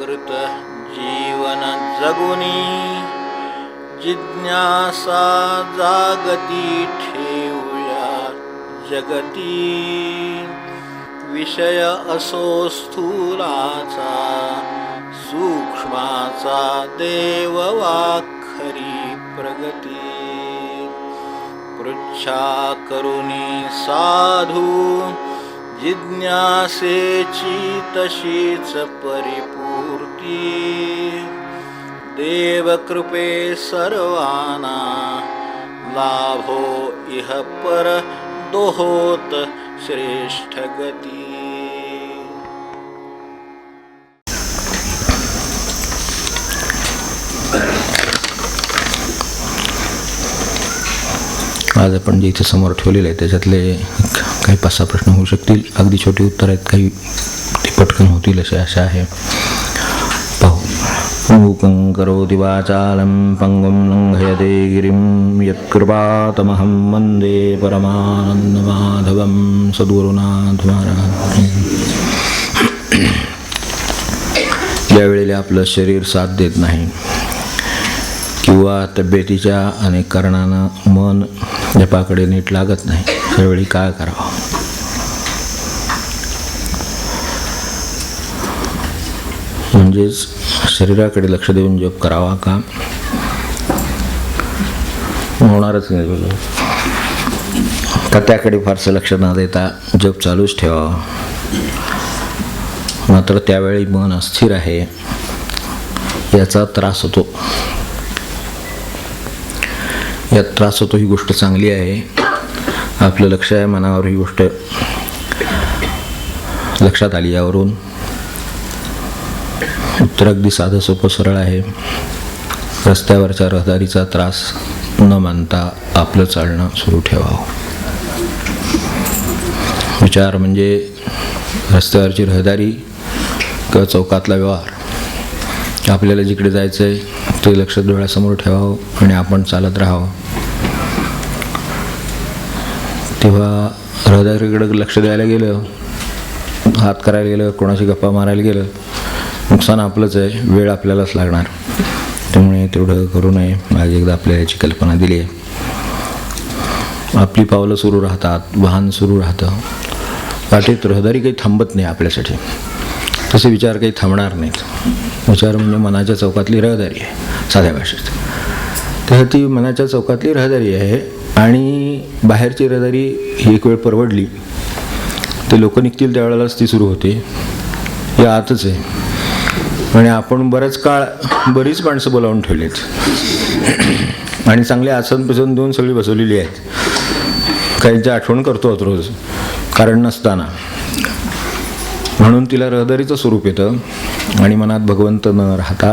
जागृत जीवन जगुनी जिज्ञासा जागती ठेवूया जगती विषय असो स्थूलाचा सूक्ष्माचा देव वाखरी प्रगती पृच्छा करुनी साधू जिज्ञासेची तशीच परिपूर्ती देवकृपे सर्वांना लाभो इह पर दोहोत श्रेष्ठ गती. आज आपण जे इथे समोर ठेवलेले आहे त्याच्यातले काही 5-6 प्रश्न होऊ शकतील. अगदी छोटी उत्तर आहेत, काही ते पटकन होतील असे आशा आहे. पाहू. मूकं करोति वाचालं पंगुं लंघयते गिरिं यत्कृपातमहं वन्दे परमानन्दमाधवं सद्गुरुनाथ महाराज. ज्या वेळेला आपलं शरीर साथ देत नाही किंवा तब्येतीच्या अनेक कारणानं मन जपाकडे नीट लागत नाही, त्यावेळी काय करावं? म्हणजेच शरीराकडे लक्ष देऊन जप करावा का? होणारच नाही का त्याकडे फारसं लक्ष न देता जप चालूच ठेवावा. मात्र त्यावेळी मन अस्थिर आहे याचा त्रास होतो. यात त्रास होतो ही गोष्ट चांगली आहे. आपलं लक्ष आहे मनावर, ही गोष्ट लक्षात आली. यावरून उत्तर अगदी साधं सोपं सरळ आहे. रस्त्यावरच्या रहदारीचा त्रास न मानता आपलं चालणं सुरू ठेवावं. विचार म्हणजे रस्त्यावरची रहदारी किंवा चौकातला व्यवहार. आपल्याला जिकडे जायचं आहे ते लक्ष डोळ्यासमोर ठेवावं आणि आपण चालत राहावं. तेव्हा रहदारीकडे लक्ष द्यायला गेलं, हात करायला गेलं, कोणाशी गप्पा मारायला गेलं, नुकसान आपलंच आहे, वेळ आपल्यालाच लागणार. त्यामुळे तेवढं करू नये. माझी एकदा आपल्याला याची कल्पना दिली आहे. आपली पावलं सुरू राहतात, वाहन सुरू राहतं, वाटेत रहदारी काही थांबत नाही आपल्यासाठी. तसे विचार काही थांबणार नाहीत. विचार म्हणजे मनाच्या चौकातली रहदारी आहे साध्या भाषेत. तर ती मनाच्या चौकातली रहदारी आहे आणि बाहेरची रहदारी ही एक वेळ परवडली ते लोक निघतील त्यावेळेलाच ती सुरू होते. या आतच आहे आणि आपण बराच काळ बरीच माणसं बोलावून ठेवलीत आणि चांगले आसन पसंत देऊन सगळी बसवलेली आहेत. काहींची आठवण करतो आहोत रोज कारण नसताना. म्हणून तिला रहदारीचं स्वरूप येतं आणि मनात भगवंत न राहता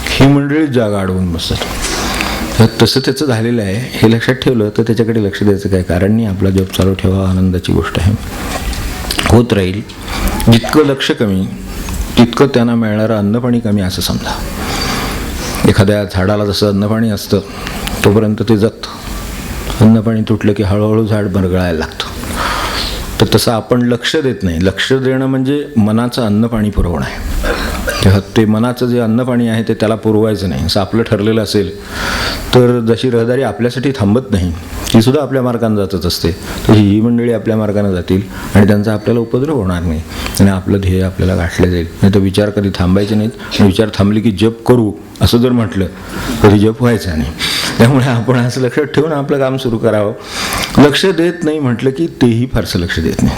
ही मंडळीच जागा अडवून बसतात. तसं त्याचं झालेलं आहे हे लक्षात ठेवलं तर त्याच्याकडे लक्ष द्यायचं काय कारण नाही. आपला जप चालू ठेवा, आनंदाची गोष्ट आहे, होत राहील. जितकं लक्ष कमी तितकं त्यांना मिळणारं अन्नपाणी कमी असं समजा. एखाद्या झाडाला जसं अन्नपाणी असतं तोपर्यंत ते जगतं. अन्नपाणी तुटलं की हळूहळू झाड बरगळायला लागतं. तर तसं आपण लक्ष देत नाही. लक्ष देणं म्हणजे मनाचं अन्नपाणी पुरवणं आहे. तेव्हा ते मनाचं जे अन्नपाणी आहे ते त्याला पुरवायचं नाही. असं आपलं ठरलेलं असेल तर जशी रहदारी आपल्यासाठी थांबत नाही ती सुद्धा आपल्या मार्गाने जातच असते. तशी ही मंडळी आपल्या मार्गाने जातील आणि त्यांचा आपल्याला उपद्रव होणार नाही आणि आपलं ध्येय आपल्याला गाठलं जाईल. नाही तर विचार कधी थांबायचे नाहीत. विचार थांबले की जप करू असं जर म्हटलं कधी जप व्हायचा नाही. त्यामुळे आपण असं लक्षात ठेवून आपलं काम सुरू करावं. लक्ष देत नाही म्हटलं की तेही फारसं लक्ष देत नाही.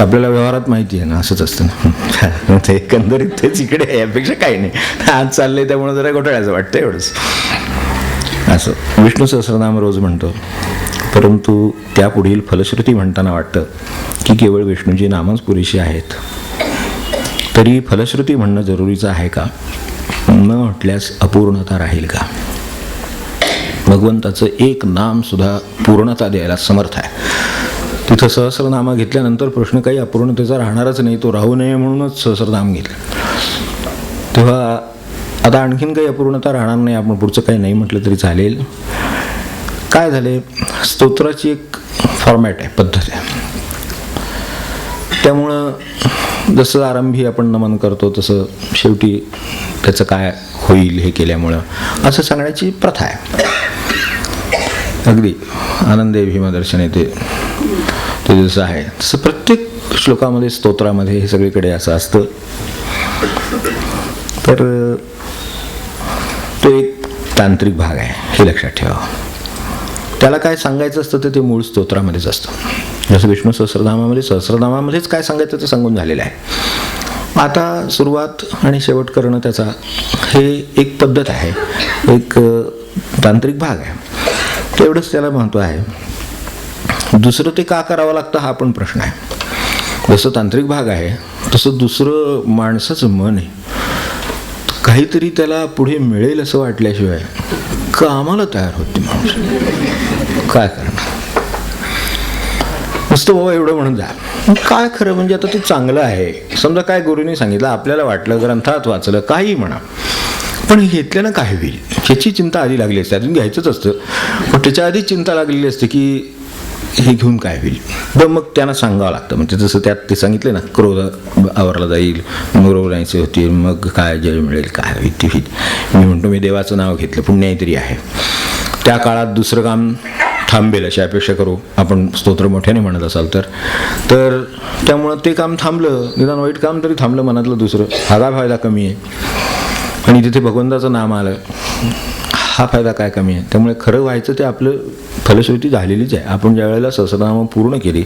आपल्याला व्यवहारात माहिती आहे ना, असंच असतं ना. ते एकंदरीत तेच इकडे आहे, यापेक्षा काही नाही. आज चाललंय त्यामुळे जरा घोटाळ्याचं वाटतं एवढंच. असं विष्णू सहस्रनाम रोज म्हणतो परंतु त्यापुढील फलश्रुती म्हणताना वाटतं की केवळ विष्णूची नामच पुरेशी आहेत. तरी फलश्रुती म्हणणं जरुरीचं आहे का? न म्हटल्यास अपूर्णता राहील का? भगवंताचं एक नाम सुद्धा पूर्णता द्यायला समर्थ आहे. तिथं सहस्रनामा घेतल्यानंतर प्रश्न काही अपूर्णतेचा राहणारच नाही. तो राहू नये म्हणूनच सहस्रनाम घेतलं. तेव्हा आता आणखीन काही अपूर्णता राहणार नाही. आपण पुढचं काही नाही म्हटलं तरी चालेल. काय झाले, स्तोत्राची एक फॉर्मॅट आहे, पद्धत आहे. त्यामुळं जसं आरंभी आपण नमन करतो तसं शेवटी त्याचं काय होईल हे केल्यामुळं असं सांगण्याची प्रथा आहे. अगदी आनंदे भीमदर्शने ते जसं आहे तसं प्रत्येक श्लोकामध्ये स्तोत्रामध्ये हे सगळीकडे असं असतं. तर तो एक तांत्रिक भाग आहे हे लक्षात ठेवा. त्याला काय सांगायचं असतं तर ते मूळ स्तोत्रामध्येच असतं. जसं विष्णू सहस्रनामामध्येच काय सांगायचं ते सांगून झालेलं आहे. आता सुरुवात आणि शेवट करणं त्याचा हे एक पद्धत आहे, एक तांत्रिक भाग आहे. तेवढंच त्याला महत्त्व आहे. दुसरं ते का करावं लागतं हा पण प्रश्न आहे. जसं तांत्रिक भाग आहे तसं दुसरं माणसाचं मन आहे. काहीतरी त्याला पुढे मिळेल असं वाटल्याशिवाय कामाला तयार होते माणूस. काय करणार? नुसतं बाबा एवढं म्हणून जा. काय खरं म्हणजे आता ते चांगलं आहे. समजा काय गुरुनी सांगितलं, आपल्याला वाटलं, ग्रंथात वाचलं, काही म्हणा, पण घेतल्यानं काय होईल ह्याची चिंता आधी लागली असते. अजून घ्यायचंच असतं पण त्याच्या आधीच चिंता लागलेली असते की हे घेऊन काय होईल. तर मग त्यांना सांगावं लागतं. म्हणजे जसं त्यात ते सांगितले ना, क्रोध आवरला जाईल, मग रोवण्याचे होतील, मग काय जय मिळेल, काय होईल ते होईल. मी म्हणतो मी देवाचं नाव घेतलं, पुण्याही तरी आहे. त्या काळात दुसरं काम थांबेल अशी अपेक्षा करू आपण, स्तोत्र मोठ्याने म्हणत असाल तर त्यामुळं ते काम थांबलं. निदान वाईट काम तरी थांबलं मनातलं दुसरं. हा फायदा कमी आहे. आणि तिथे भगवंताचं नाम आलं, हा फायदा काय कमी आहे. त्यामुळे खरं व्हायचं ते आपलं फलश्रुती झालेलीच आहे. आपण ज्या वेळेला सहस्रनाम पूर्ण केली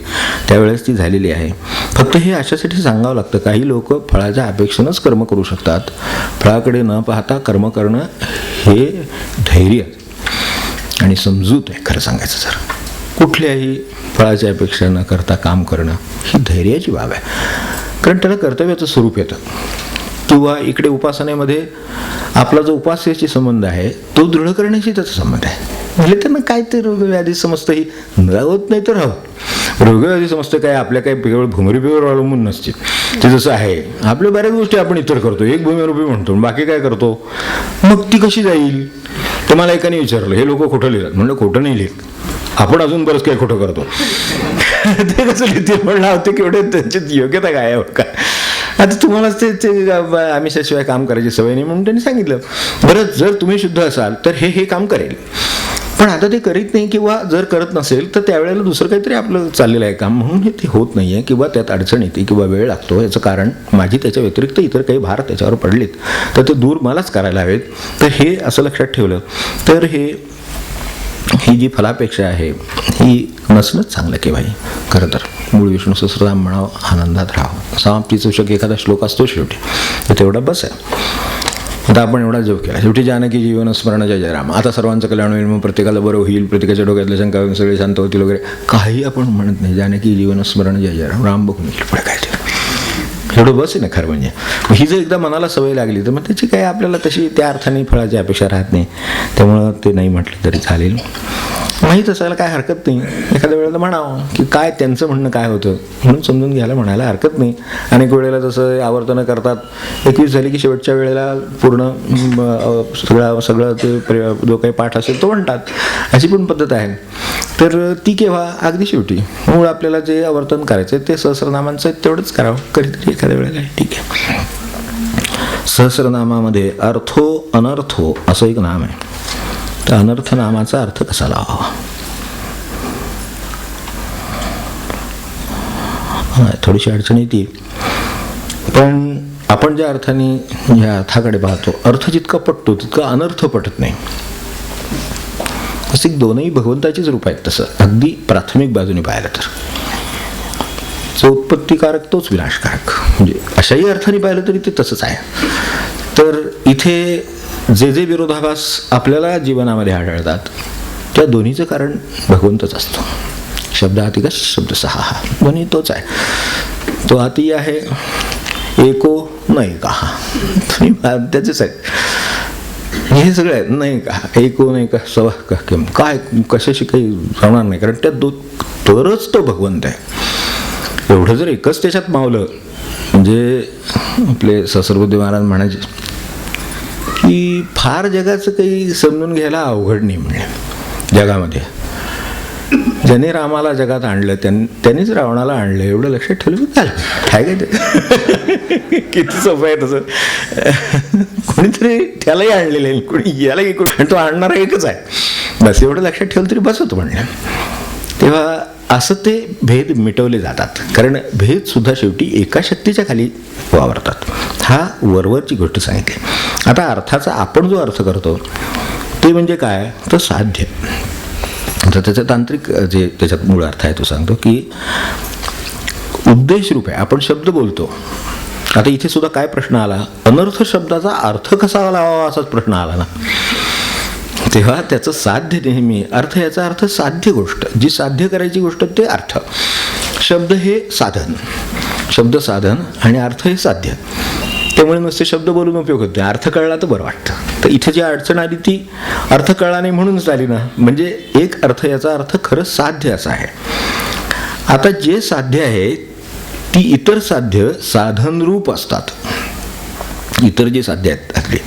त्यावेळेस ती झालेली आहे. फक्त हे अशासाठी सांगावं लागतं, काही लोक फळाच्या अपेक्षेनंच कर्म करू शकतात. फळाकडे न पाहता कर्म करणं हे धैर्य आणि समजूत आहे. खरं सांगायचं जर कुठल्याही फळाची अपेक्षा न करता काम करणं ही धैर्याची बाब आहे. कारण त्याला कर्तव्याचं स्वरूप येतं. किंवा इकडे उपासनेमध्ये आपला जो उपास्याशी संबंध आहे तो दृढ करण्याशी त्याचा संबंध आहे. म्हणजे त्यांना काय ते रोगव्याधी समजतं, ही होत नाही तर राहत. रोगव्याधी समजतं काय आपल्या काही केवळ भूमिरूपीवर अवलंबून नसते. ते जसं आहे आपल्या बऱ्याच गोष्टी आपण इतर करतो, एक भूमिरूपी म्हणतो, बाकी काय करतो, मग ती कशी जाईल. तर मला एकाने विचारलं, हे लोक खोटं लिहितात. म्हणलं खोटं नाही लिहित, आपण अजून बरंच काही खोटं करतो. ते कसं लिहिते म्हणलं होते केवढे त्यांची योग्यता काय आहे का. आता तुम्हालाच ते आमिषाशिवाय काम करायची सवय नाही म्हणून त्यांनी सांगितलं. बरं, जर तुम्ही शुद्ध असाल तर हे काम करेल, पण आता ते करीत नाही किंवा जर करत नसेल तर त्यावेळेला दुसरं काहीतरी आपलं चाललेलं आहे काम, म्हणून हे ते होत नाही आहे किंवा त्यात अडचण येते किंवा वेळ लागतो. याचं कारण माझी त्याच्या व्यतिरिक्त इतर काही भार त्याच्यावर पडलेत तर ते दूर मलाच करायला हवेत. तर हे असं लक्षात ठेवलं तर ही जी फलापेक्षा आहे ही नसणंच चांगलं केव्हाही. खरं तर मूळ विष्णू सहस्रनाम म्हणावं, आनंदात राहावं. समाप्ती चषक एखादा श्लोक असतो शेवटी, तर तेवढा बस आहे. आता आपण एवढा जप केला, शेवटी जानकी जीवन स्मरण जय जय राम. आता सर्वांचं कल्याण होईल, मग प्रत्येकाला बरं होईल, प्रत्येकाच्या डोक्यातल्या शंका सगळे शांत होतील वगैरे काही आपण म्हणत नाही. जानकी जीवन स्मरण जय जय राम, राम बघून येईल पुढे काय ते एवढं बस आहे ना. खरं म्हणजे ही जर एकदा मनाला सवय लागली तर मग त्याची काही आपल्याला तशी त्या अर्थाने फळाची अपेक्षा राहत नाही. त्यामुळं ते नाही म्हटलं तरी चालेल. माहीत असायला काय हरकत नाही. एखाद्या वेळेला म्हणावं की काय त्यांचं म्हणणं काय होतं म्हणून समजून घ्यायला म्हणायला हरकत नाही. अनेक वेळेला जसं आवर्तनं करतात, 21 झाली की शेवटच्या वेळेला पूर्ण सगळं ते जो काही पाठ असेल तो म्हणतात. अशी पण पद्धत आहे. तर ती केव्हा, अगदी शेवटी मूळ आपल्याला जे आवर्तन करायचं ते सहस्रनामांचं तेवढंच करावं कधीतरी एखाद्या वेळेला. ठीक आहे. सहस्रनामामध्ये अर्थो अनर्थो असं एक नाम आहे. तर अनर्थ नामाचा अर्थ कसा लावावा, थोडीशी अडचण येते. पण आपण ज्या अर्थाने ह्या अर्थाकडे पाहतो, अर्थ जितका पटतो तितका अनर्थ पटत नाही. असे दोनही भगवंताचीच रूप आहेत. तसं अगदी प्राथमिक बाजूने पाहिलं तर जो उत्पत्तिकारक तोच विनाशकारक, म्हणजे अशाही अर्थाने पाहिलं तरी ते तसंच आहे. तर इथे जे जे विरोधाभास आपल्याला जीवनामध्ये आढळतात त्या दोन्हीचं कारण भगवंतच असतो. शब्द हातिका शब्द सहा, दोन्ही तोच आहे. तो हाती आहे, एको नाही का, त्याचेच आहेत हे सगळे आहेत. नाही का, एको नाही का, सवा का, किंवा काय कशाशी काही होणार नाही. कारण त्या तरच तो भगवंत आहे. एवढं जर एकच त्याच्यात मावलं म्हणजे आपले सहस्रबुद्धे महाराज म्हणायचे की फार जगाचं काही समजून घ्यायला अवघड नाही म्हणजे जगामध्ये. ज्याने रामाला जगात आणलं त्यांनीच रावणाला आणलं, एवढं लक्षात ठेवलं झालं. काय काय ते किती सोपं आहे तसं. कोणीतरी त्यालाही आणलेलं आहे, कोणी यालाही, तो आणणारा एकच आहे, बस एवढं लक्षात ठेवलं तरी बस होतं म्हणणं. तेव्हा असं ते भेद मिटवले जातात, कारण भेद सुद्धा शेवटी एका शक्तीच्या खाली वावरतात. हा वरवरची गोष्ट सांगितली. आता अर्थाचा आपण जो अर्थ करतो ते म्हणजे काय, तर साध्य. तर त्याचं तांत्रिक जे त्याच्यात मूळ अर्थ आहे तो सांगतो की उद्देश रूप आहे. आपण शब्द बोलतो, आता इथे सुद्धा काय प्रश्न आला, अनर्थ शब्दाचा अर्थ कसा लावावा असाच प्रश्न आला ना. तेव्हा त्याचं साध्य नेहमी, अर्थ याचा अर्थ साध्य गोष्ट, जी साध्य करायची गोष्ट ते अर्थ. शब्द हे साधन, शब्द साधन आणि अर्थ हे साध्य. त्यामुळे नुसते शब्द बोलून उपयोग होत नाही, अर्थ कळला तर बरं वाटतं. तर इथे जी अडचण आली ती अर्थ कळला नाही म्हणूनच आली ना. म्हणजे एक अर्थ याचा अर्थ खरंच साध्य असा आहे. आता जे साध्य आहे ती इतर साध्य साधनरूप असतात. इतर जे साध्य आहेत आपली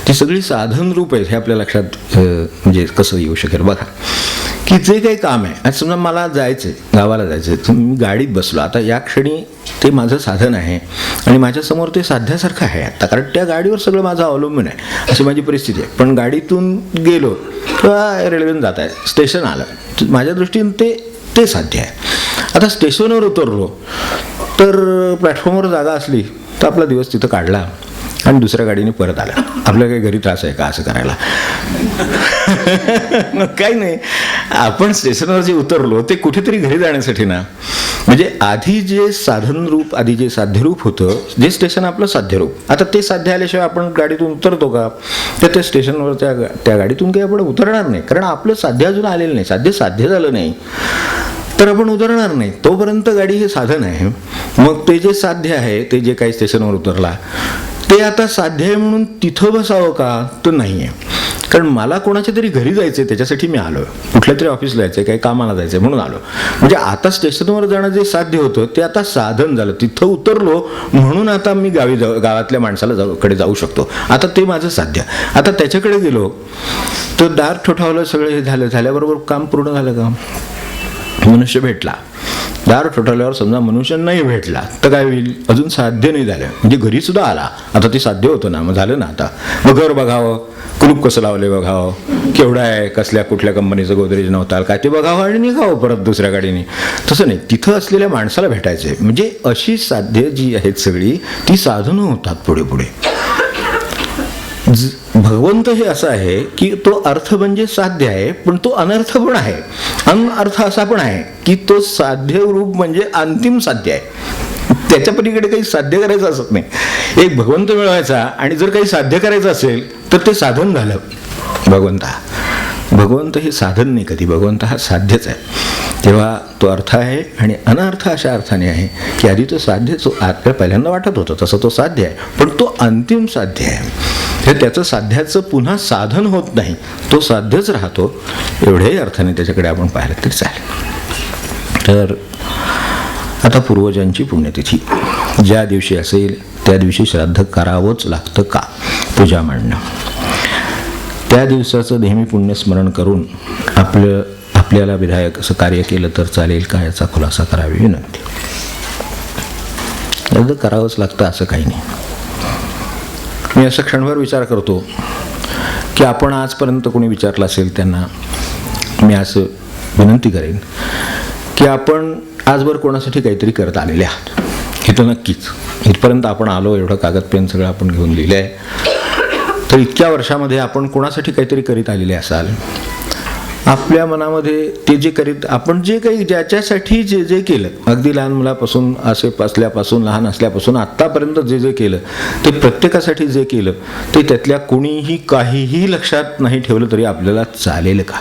ती सगळी साधनरूप आहेत. हे आपल्या लक्षात म्हणजे कसं येऊ शकेल बघा, की जे काही काम आहे, आज समजा मला जायचं आहे, गावाला जायचं आहे, मी गाडीत बसलो, आता या क्षणी ते माझं साधन आहे आणि माझ्यासमोर ते साध्यासारखं आहे आता, कारण त्या गाडीवर सगळं माझं अवलंबून आहे, अशी माझी परिस्थिती आहे. पण गाडीतून गेलो किंवा रेल्वेनं जात आहे, स्टेशन आलं, माझ्या दृष्टीने ते साध्य आहे. आता स्टेशनवर उतरलो तर प्लॅटफॉर्मवर जागा असली तर आपला दिवस तिथं काढला आणि दुसऱ्या गाडीने परत आला. आपल्याला काही घरी त्रास आहे का असं करायला? काही नाही. आपण स्टेशनवर जे उतरलो ते कुठेतरी घरी जाण्यासाठी ना. म्हणजे आधी जे साधन रूप, आधी जे साध्यरूप होतं, जे स्टेशन आपलं साध्यरूप, आता ते साध्य आल्याशिवाय आपण गाडीतून उतरतो का? तर त्या स्टेशनवर त्या गाडीतून काही आपण उतरणार नाही, कारण आपलं साध्य अजून आलेलं नाही, साध्य झालं नाही तर आपण उतरणार नाही. तोपर्यंत गाडी हे साधन आहे. मग ते जे साध्य आहे, ते जे काही स्टेशनवर उतरला ते आता साध्य आहे म्हणून तिथं बसावं का? तर नाही आहे. कारण मला कोणाच्या तरी घरी जायचं आहे, त्याच्यासाठी मी आलो, कुठल्या तरी ऑफिसला जायचं आहे, काही कामाला जायचं आहे म्हणून आलो. म्हणजे आता स्टेशनवर जाणं जे साध्य होतं ते आता साधन झालं. तिथं उतरलो म्हणून आता मी गावातल्या माणसाला कडे जाऊ शकतो, आता ते माझं साध्य. आता त्याच्याकडे गेलो तर दार ठोठावलं, सगळं हे झाल्याबरोबर काम पूर्ण झालं का? मनुष्य भेटला, दार ठोठावल्यावर समजा मनुष्य नाही भेटला तर काय होईल? अजून साध्य नाही झालं. म्हणजे घरी सुद्धा आला, आता ते साध्य होतं ना, मग झालं ना. आता मग घर बघावं, कुलूप कसं लावले बघावं, केवढा आहे, कसल्या कुठल्या कंपनीचं गोदरेज नव्हता काय ते बघावं आणि निघावं परत दुसऱ्या गाडीने. तसं नाही, तिथं असलेल्या माणसाला भेटायचंय. म्हणजे अशी साध्य जी आहेत सगळी ती साधनं होतात पुढे पुढे. भगवंत हे असं आहे की तो अर्थ म्हणजे साध्य आहे, पण तो अनर्थ पण आहे. अनर्थ असा पण आहे की तो साध्य रूप म्हणजे अंतिम साध्य आहे. त्याच्या पलीकडे काही साध्य करायचं असत नाही. एक भगवंत मिळवायचा आणि जर काही साध्य करायचं असेल तर ते साधन झालं. भगवंत हे साधन नाही कधी, भगवंत हा साध्यच आहे. तेव्हा तो अर्थ आहे आणि अनर्थ अशा अर्थाने आहे की आधी तो साध्य, जो आपल्याला पहिल्यांदा वाटत होतं तसं तो साध्य आहे, पण तो अंतिम साध्य आहे. हे त्याचं साध्याचं पुन्हा साधन होत नाही, तो साध्यच राहतो. एवढ्याही अर्थाने त्याच्याकडे आपण पाहिलं तरी चालेल. तर आता पूर्वजांची पुण्यतिथी ज्या दिवशी असेल त्या दिवशी श्राद्ध करावंच लागतं का? पूजा मांडणं. त्या दिवसाचं नेहमी पुण्यस्मरण करून आपल्याला विधायक असं कार्य केलं तर चालेल का, याचा खुलासा करावी विनंती. श्राद्ध करावंच लागतं असं काही नाही. मी असं क्षणभर विचार करतो की आपण आजपर्यंत कोणी विचारलं असेल त्यांना मी असं विनंती करेन की आपण आजवर कोणासाठी काहीतरी करत आलेले आहात. हे तर नक्कीच. इथपर्यंत आपण आलो, एवढं कागद पेन सगळं आपण घेऊन लिहिलं आहे, तर इतक्या वर्षामध्ये आपण कोणासाठी काहीतरी करीत आलेले असाल. आपल्या मनामध्ये ते जे करीत आपण जे काही ज्याच्यासाठी जे जे केलं, अगदी लहान मुलापासून असे असल्यापासून, लहान असल्यापासून आत्तापर्यंत जे जे केलं ते प्रत्येकासाठी जे केलं ते त्यातल्या कोणीही काहीही लक्षात नाही ठेवलं तरी आपल्याला चालेल का?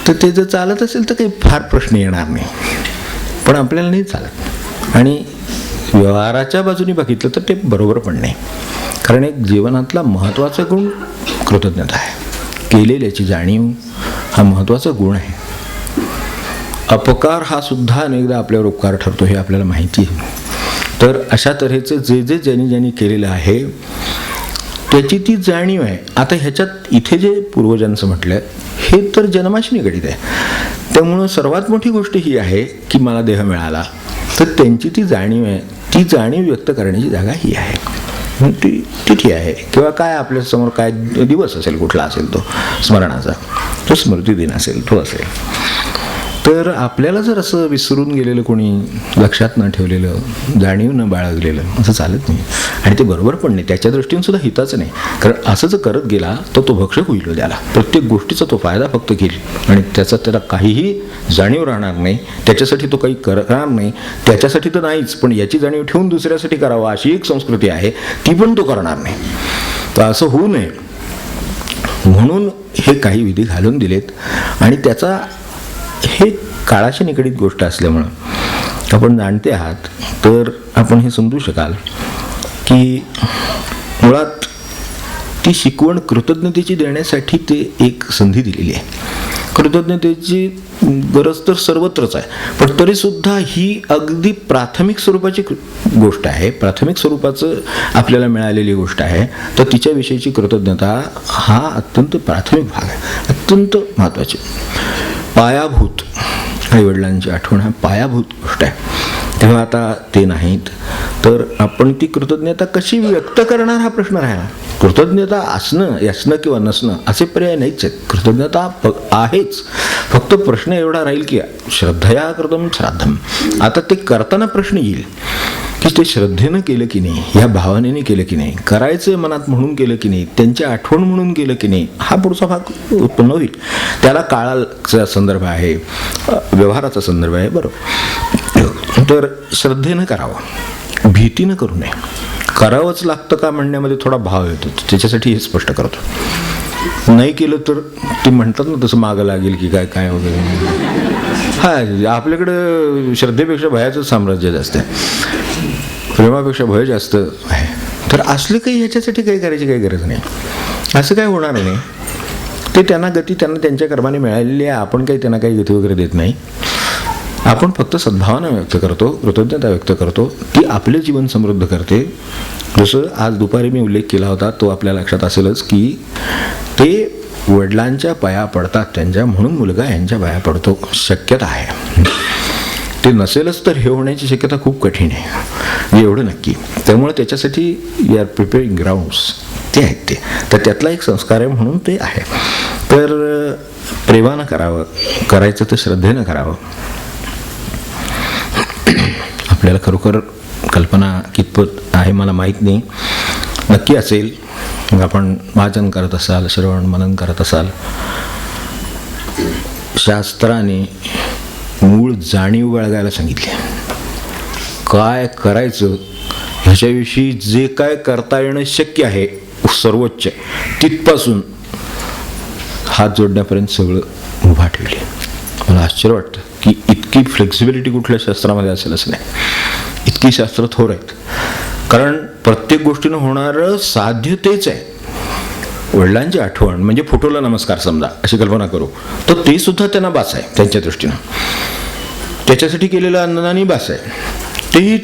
तर ते जर चालत असेल तर काही फार प्रश्न येणार नाही, पण आपल्याला नाही चालत. आणि व्यवहाराच्या बाजूने बघितलं तर ते बरोबर पण नाही. कारण एक जीवनातला महत्त्वाचा गुण कृतज्ञता आहे. केलेल्याची जाणीव हा महत्त्वाचा गुण आहे. अपकार हा सुद्धा अनेकदा आपल्यावर उपकार ठरतो हे आपल्याला माहिती आहे. तर अशा तऱ्हेचं जे ज्यांनी केलेलं आहे त्याची ती जाणीव आहे. आता ह्याच्यात इथे जे पूर्वजांचं म्हटलं हे तर जन्माशी निगडीत आहे. त्यामुळं सर्वात मोठी गोष्ट ही आहे की मला देह मिळाला, तर त्यांची ती जाणीव आहे. ती जाणीव व्यक्त करण्याची जागा ही आहे, ती तिथी आहे. किंवा काय आपल्यासमोर काय दिवस असेल, कुठला असेल तो स्मरणाचा, तो स्मृतिदिन असेल, तो असेल. तर आपल्याला जर असं विसरून गेलेलं, कोणी लक्षात न ठेवलेलं, जाणीव न बाळगलेलं असं चालत नाही. आणि ते बरोबर पण नाही, त्याच्या दृष्टीने सुद्धा हिताचं नाही. कारण असं जर करत गेला तर तो भक्षक होईल त्याला. प्रत्येक गोष्टीचा तो फायदा फक्त घेईल आणि त्याला काहीही जाणीव राहणार नाही. त्याच्यासाठी तो काही करणार नाही. त्याच्यासाठी तर नाहीच, पण याची जाणीव ठेवून दुसऱ्यासाठी करावा अशी एक संस्कृती आहे, ती पण तो करणार नाही. तर असं होऊ नये म्हणून हे काही विधी घालून दिलेत. आणि त्याचा हे काळाशी निगडीत गोष्ट असल्यामुळं आपण जाणते आहात, तर आपण हे समजू शकाल की मुळात ती शिकवण कृतज्ञतेची देण्यासाठी ते एक संधी दिलेली आहे. कृतज्ञतेची गरज तर सर्वत्रच आहे, पण तरीसुद्धा ही अगदी प्राथमिक स्वरूपाची गोष्ट आहे, प्राथमिक स्वरूपाचं आपल्याला मिळालेली गोष्ट आहे. तर तिच्याविषयीची कृतज्ञता हा अत्यंत प्राथमिक भाग आहे, अत्यंत महत्त्वाची, पायाभूत. आईवडिलांची आठवण हा पायाभूत गोष्ट आहे. तेव्हा आता ते नाहीत, तर आपण ती कृतज्ञता कशी व्यक्त करणार हा प्रश्न राहिला. कृतज्ञता असणं किंवा नसणं असे पर्याय नाहीच आहेत. कृतज्ञता आहेच, फक्त प्रश्न एवढा राहील की श्रद्धया कृतम श्राद्धम. आता ते करताना प्रश्न येईल की ते श्रद्धेनं केलं की नाही, ह्या भावनेने केलं की नाही, करायचं मनात म्हणून केलं की नाही, त्यांची आठवण म्हणून केलं की नाही, हा पुढचा भाग उत्पन्न होईल. त्याला काळाचा संदर्भ आहे, व्यवहाराचा संदर्भ आहे, बरोबर. तर श्रद्धेनं करावं, भीतीनं करू नये. करावंच लागतं का म्हणण्यामध्ये थोडा भाव येतो, त्याच्यासाठी हे स्पष्ट करतो. नाही केलं तर ते म्हणतात ना तसं मागं लागेल की काय काय वगैरे. हा, आपल्याकडं श्रद्धेपेक्षा भयाचं साम्राज्य जास्त आहे, प्रेमापेक्षा भय जास्त आहे. तर असले काही ह्याच्यासाठी काही करायची काही गरज नाही. असं काय होणार नाही. ते त्यांना गती त्यांना त्यांच्या कर्माने मिळालेली आहे. आपण काही त्यांना काही गती वगैरे देत नाही. आपण फक्त सद्भावना व्यक्त करतो, कृतज्ञता व्यक्त करतो, ती आपले जीवन समृद्ध करते. जसं आज दुपारी मी उल्लेख केला होता, तो आपल्या लक्षात असेलच की ते वडिलांच्या पाया पडतात त्यांच्या, म्हणून मुलगा यांच्या पाया पडतो. शक्यता आहे, ते नसेलच तर हे होण्याची शक्यता खूप कठीण आहे, एवढं नक्की. त्यामुळे त्याच्यासाठी वी आर प्रिपेअरिंग ग्राउंड्स, ते आहेत ते. तर त्यातला एक संस्कार आहे म्हणून ते आहे. तर प्रेमानं करावं, करायचं तर श्रद्धेनं करावं. आपल्याला खरोखर कल्पना कितपत आहे मला माहीत नाही, नक्की असेल. मग आपण वाचन करत असाल, श्रवण मनन करत असाल, शास्त्राने मूळ जाणीव बाळगायला सांगितली. काय करायचं ह्याच्याविषयी जे काय करता येणं शक्य आहे सर्वोच्च तिथपासून हात जोडण्यापर्यंत सगळं उभा ठेवले. मला आश्चर्य वाटतं की इतकी फ्लेक्सिबिलिटी कुठल्या शास्त्रामध्ये असेल असं नाही. इतकी शास्त्र थोर आहेत, कारण प्रत्येक गोष्टीनं होणारं साध्य तेच आहे. वडिलांची आठवण म्हणजे फोटोला नमस्कार समजा अशी कल्पना करू, तर ते सुद्धा त्यांना बास आहे त्यांच्या दृष्टीनं. त्याच्यासाठी केलेलं अन्नदानही बास आहे, तेही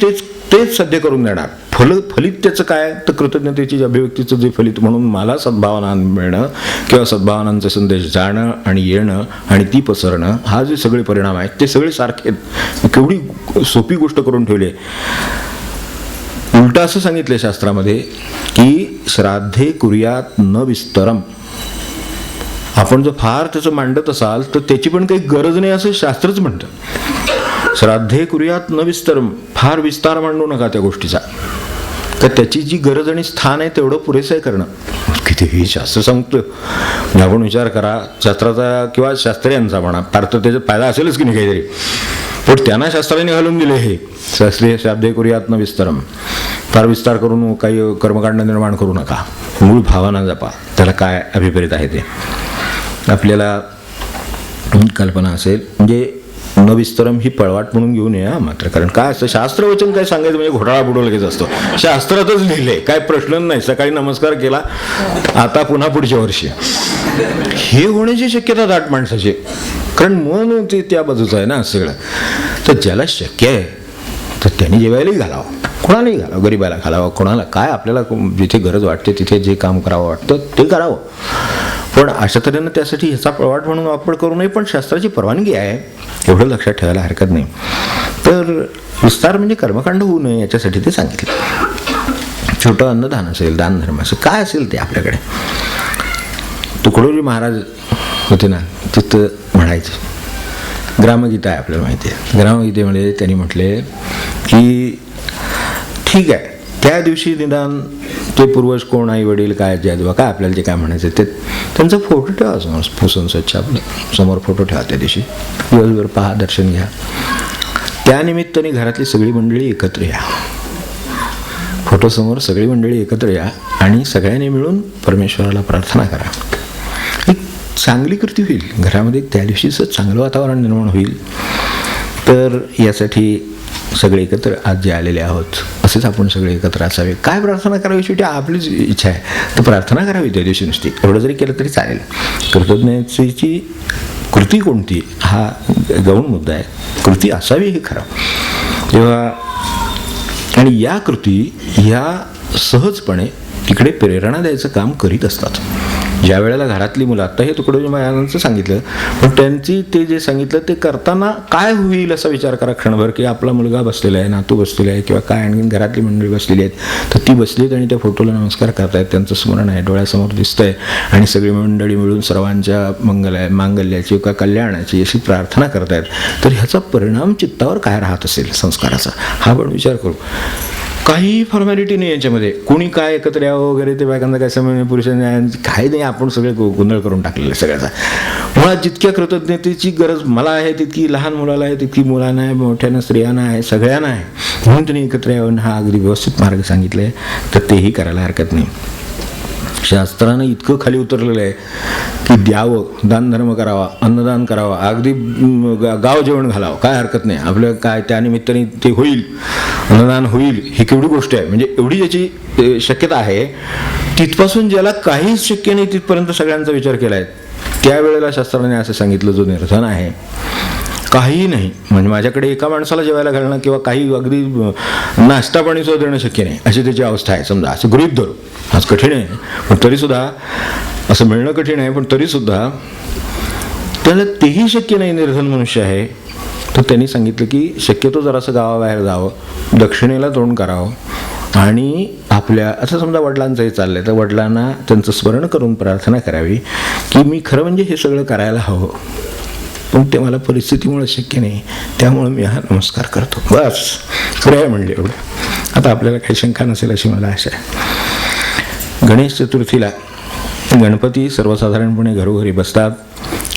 तेच सध्य करून देणार. फलित त्याचं काय, तर कृतज्ञतेची अभिव्यक्तीचं जे फलित म्हणून मला सद्भावना मिळणं किंवा सद्भावनांचे संदेश जाणं आणि येणं आणि ती पसरणं, हा जे सगळे परिणाम आहेत ते सगळे सारखे. केवढी सोपी गोष्ट करून ठेवली. उलट असं सांगितलं शास्त्रामध्ये की श्राद्धे कुर्यात न विस्तरम. आपण जर फार त्याचं मांडत असाल तर त्याची पण काही गरज नाही असं शास्त्रच म्हणतं. श्राद्धे कुर्यात न विस्तरम, फार विस्तार मांडू नका त्या गोष्टीचा. तर त्याची जी गरज आणि स्थान आहे तेवढं पुरेसं आहे करणं. कितीही शास्त्र सांगतं, आपण विचार करा शास्त्राचा किंवा शास्त्रीयांचा म्हणा, फार तर त्याच्यात फायदा असेलच की नाही काहीतरी, पण त्यांना शास्त्राने घालून दिले हे शास्त्रीय श्राद्धे कुर्यात न विस्तरम. फार विस्तार करून काही कर्मकांड निर्माण करू नका, मूळ भावना जपा. त्याला काय अभिप्रेत आहे ते आपल्याला कल्पना असेल. म्हणजे न विस्तरम ही पळवाट म्हणून घेऊन या मात्र, कारण काय असतं शास्त्रवचन काय सांगायचं म्हणजे घोटाळा बुडो लगेच असतो. शास्त्रातच लिहिलंय, काय प्रश्न नाही. सकाळी नमस्कार केला, आता पुन्हा पुढच्या वर्षी, हे होण्याची शक्यता दाट माणसाची, कारण मन ते त्या बाजूचं आहे ना सगळं. तर ज्याला शक्य आहे तर त्यांनी जेवायलाही घालावं. कोणालाही घालावं, गरिबाला घालावं, कोणाला काय आपल्याला जिथे गरज वाटते तिथे जे काम करावं वाटतं ते करावं. पण अशा तऱ्हेनं त्यासाठी ह्याचा पळवाट म्हणून वापर करू नये. पण शास्त्राची परवानगी आहे एवढं लक्षात ठेवायला हरकत नाही. तर विस्तार म्हणजे कर्मकांड होऊ नये याच्यासाठी ते सांगितलं. छोटं अन्नदान असेल, दानधर्म असेल, काय असेल ते आपल्याकडे. तुकडोजी महाराज होते ना, तिथं म्हणायचे, ग्रामगीता आहे आपल्याला माहिती आहे, ग्रामगीतेमध्ये त्यांनी म्हटले की ठीक आहे त्या दिवशी निदान ते पूर्वज कोण, आई वडील काय, आजी आजोबा काय, आपल्याला जे काय म्हणायचं ते त्यांचा फोटो ठेवा समोर, पुसून स्वच्छ आपलं समोर फोटो ठेवा. त्या दिवशी दिवसभर पहा, दर्शन घ्या. त्यानिमित्ताने घरातली सगळी मंडळी एकत्र या, फोटोसमोर सगळी मंडळी एकत्र या आणि सगळ्यांनी मिळून परमेश्वराला प्रार्थना करा. एक चांगली कृती होईल घरामध्ये, त्या दिवशीचं चांगलं वातावरण निर्माण होईल. तर यासाठी सगळे एकत्र आज जे आलेले आहोत असेच आपण सगळे एकत्र असावे. काय प्रार्थना करावी शेवटी आपलीच इच्छा आहे, तर प्रार्थना करावी त्या दिवशी नुसती. एवढं जरी केलं तरी चालेल. कृतज्ञतेची कृती कोणती हा गौण मुद्दा आहे. कृती असावी हे खरं. तेव्हा आणि या कृती ह्या सहजपणे तिकडे प्रेरणा द्यायचं काम करीत असतात. ज्या वेळेला घरातली मुलं, आत्ता हे तुकडोजी महाराजांचं सांगितलं, पण त्यांची ते जे सांगितलं ते करताना काय होईल असा विचार करा क्षणभर, की आपला मुलगा बसलेला आहे, नातू बसलेला आहे किंवा काय, आणखी घरातली मंडळी बसलेली आहेत, तर ती बसलीत आणि त्या फोटोला नमस्कार करतायत, त्यांचं स्मरण आहे, डोळ्यासमोर दिसतंय आणि सगळी मंडळी मिळून सर्वांच्या मांगल्याची किंवा कल्याणाची अशी प्रार्थना करतायत. तर ह्याचा परिणाम चित्तावर काय राहत असेल संस्काराचा, हा पण विचार करू. काही फॉर्मॅलिटी नाही याच्यामध्ये, कोणी काय एकत्र यावं वगैरे, ते बायकांना काय समय, पुरुषांनी काही नाही, आपण सगळे गोंधळ करून टाकलेलं सगळ्याचा. मुळात जितक्या कृतज्ञतेची गरज मला आहे तितकी लहान मुलाला आहे, तितकी मुलांना आहे, मोठ्यांना, स्त्रियांना आहे, सगळ्यांना आहे. म्हणून त्यांनी एकत्र यावं हा अगदी व्यवस्थित मार्ग सांगितला आहे. तर तेही करायला हरकत नाही. शास्त्रानं इतकं खाली उतरलेलं आहे की द्यावं, दानधर्म करावा, अन्नदान करावा, अगदी गाव जेवण घालावं, काय हरकत नाही. आपलं काय त्यानिमित्ताने ते होईल, अन्नदान होईल, ही केवढी गोष्ट आहे. म्हणजे एवढी याची शक्यता आहे. तिथपासून ज्याला काहीच शक्य नाही तिथपर्यंत सगळ्यांचा विचार केला आहे. त्यावेळेला शास्त्राने असं सांगितलं, जो निर्धन आहे, काही नाही, म्हणजे माझ्याकडे एका माणसाला जेवायला घालणं किंवा काही अगदी नाश्ता पाणी सुद्धा देणं शक्य नाही, अशी त्याची अवस्था आहे. समजा असं गृहीत धरू, आज कठीण आहे, पण तरीसुद्धा असं मिळणं कठीण आहे, पण तरीसुद्धा त्याला तेही शक्य नाही, निर्धन मनुष्य आहे. तर त्यांनी सांगितलं की शक्यतो जरासं गावाबाहेर जावं, दक्षिणेला तोंड करावं आणि आपल्या, असं समजा वडिलांचंही चाललंय तर वडिलांना त्यांचं स्मरण करून प्रार्थना करावी की मी खरं म्हणजे हे सगळं करायला हवं, पण ते मला परिस्थितीमुळे शक्य नाही, त्यामुळे मी हा नमस्कार करतो. बस खरं आहे म्हणजे एवढं. आता आपल्याला काही शंका नसेल अशी मला आशा आहे. गणेश चतुर्थीला गणपती सर्वसाधारणपणे घरोघरी बसतात.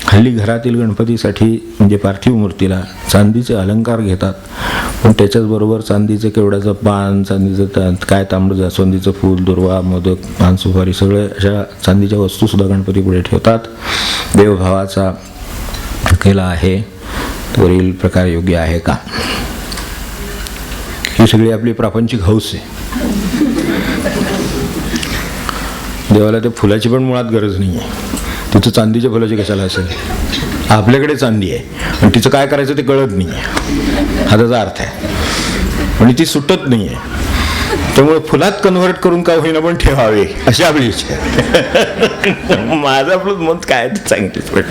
हल्ली घरातील गणपतीसाठी म्हणजे पार्थिव मूर्तीला चांदीचे अलंकार घेतात, पण त्याच्याचबरोबर चांदीचं केवड्याचं पान, चांदीचं काय, तांबडं जास्वंदीचं फूल, दुर्वा, मोदक, पान, सुपारी, सगळ्या अशा चांदीच्या वस्तूसुद्धा गणपती पुढे ठेवतात. देवभावाचा केला आहे, वरील प्रकार योग्य आहे का, ही सगळी आपली प्रापंचिक हौस आहे. देवाला त्या फुलाची पण मुळात गरज नाही आहे. तिथं चांदीच्या फुलाची कशाला असेल, आपल्याकडे चांदी आहे आणि तिचं काय करायचं ते कळत नाही आहे, हा त्याचा अर्थ आहे. आणि ती सुटत नाही आहे, त्यामुळे फुलात कन्व्हर्ट करून काय होईना पण ठेवावे अशी आपली इच्छा आहे. माझं आपलं मत काय ते सांगितलं. पण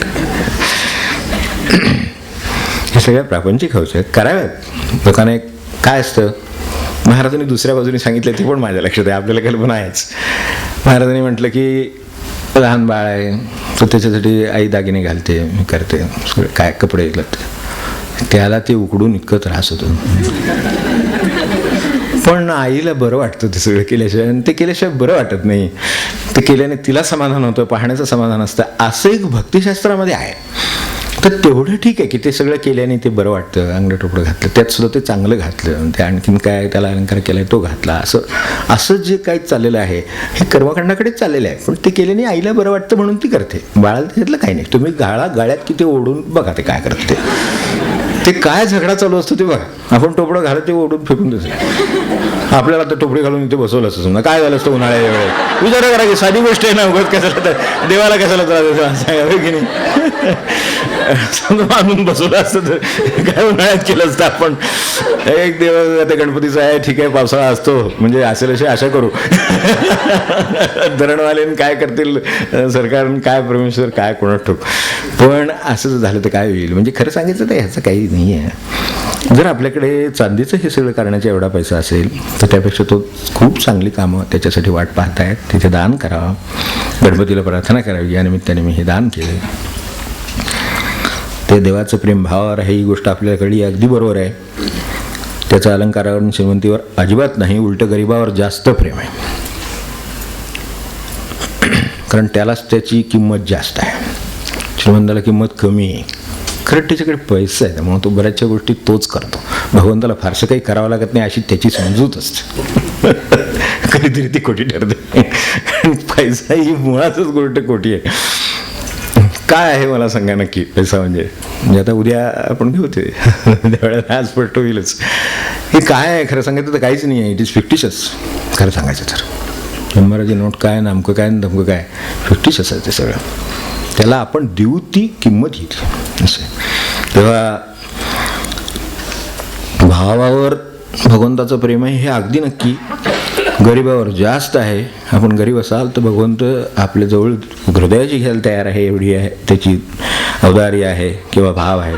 हे सगळ्या प्रापंचिक हौस आहेत, कराव्यात. लोकांना काय असतं, महाराजांनी दुसऱ्या बाजूने सांगितलं ते पण माझ्या लक्षात आहे, आपल्याला कल्पना आहेच. महाराजांनी म्हटलं की लहान बाळ आहे तर त्याच्यासाठी आई दागिने घालते, मी करते, सगळे काय कपडे घालते, त्याला ते उकडून इतकं त्रास होतो. पण आईला बरं वाटतं ते सगळं केल्याशिवाय, आणि ते केल्याशिवाय बरं वाटत नाही. ते केल्याने तिला समाधान होतं, पाहण्याचं समाधान असतं. असं एक भक्तिशास्त्रामध्ये आहे. तर तेवढं ठीक आहे की ते सगळं केल्याने ते बरं वाटतं, अंगडं टोपडं घातलं, त्यात सुद्धा ते चांगलं घातलं, ते आणखीन काय त्याला अलंकार केलाय तो घातला, असं जे काही चाललेलं आहे हे कर्मकांडाकडेच चाललेलं आहे. पण ते केल्याने आईला बरं वाटतं म्हणून ती करते. बाळाला त्यातलं काही नाही. तुम्ही गाळ्यात किती ओढून बघा ते काय करते. ते काय झगडा चालू असतो ते बघा. आपण टोपडं घालत ते ओढून फेकून देतो. आपल्याला तर टोपडी घालून इथे बसवलं असतं समजा. काय झालं असतं उन्हाळ्याच्या वेळेत विचार करा की साधी गोष्ट आहे ना. उगाच कशाला तर देवाला कशाला त्रास सांगा की नाही. समजा आणून बसवलं असतं तर काय उन्हाळ्यात केलं असतं आपण. एक देव आता गणपतीचा आहे ठीक आहे पावसाळा असतो म्हणजे असेल अशी आशा करू. धरणवाले काय करतील सरकार काय परमेश्वर काय कोणात ठोक. पण असं झालं तर काय होईल. म्हणजे खरं सांगायचं तर ह्याचं काही नाही आहे. जर आपल्याकडे चांदीचं हे सगळं करण्याचा एवढा पैसा असेल तर त्यापेक्षा तो खूप चांगली कामं त्याच्यासाठी वाट पाहत आहेत. तिथे दान करावं, गणपतीला प्रार्थना करावी. या निमित्ताने मी हे दान केलं. ते देवाचं प्रेम भावावर आहे ही गोष्ट आपल्याकडे अगदी बरोबर आहे. त्याचा अलंकारावर आणि श्रीमंतीवर अजिबात नाही, उलट गरिबावर जास्त प्रेम आहे. कारण त्यालाच त्याची किंमत जास्त आहे. श्रीमंताला किंमत कमी आहे. खरं त्याच्याकडे पैसा आहे त्यामुळे तो बऱ्याचशा गोष्टी तोच करतो. भगवंताला फारसं काही करावं लागत नाही अशी त्याची समजूत असते. कधीतरी ती खोटी ठरते. पैसा ही मुळातच गोष्ट खोटी आहे. काय आहे मला सांगा नक्की पैसा म्हणजे आता उद्या आपण घेऊ ते त्यावेळेला आज स्पष्ट होईलच. हे काय आहे खरं सांगायचं तर काहीच नाही आहे. It is fictitious. खरं सांगायचं तर शंभराची नोट काय नामकं काय धमकं काय फिक्टिशस आहे ते सगळं. त्याला आपण देऊ ती किंमत येईल असं. तेव्हा भावावर भगवंताचं प्रेम आहे हे अगदी नक्की. गरिबावर जास्त आहे. आपण गरीब असाल तर भगवंत आपल्याजवळ हृदयाची घ्यायला तयार आहे एवढी आहे त्याची अवदारी आहे किंवा भाव आहे.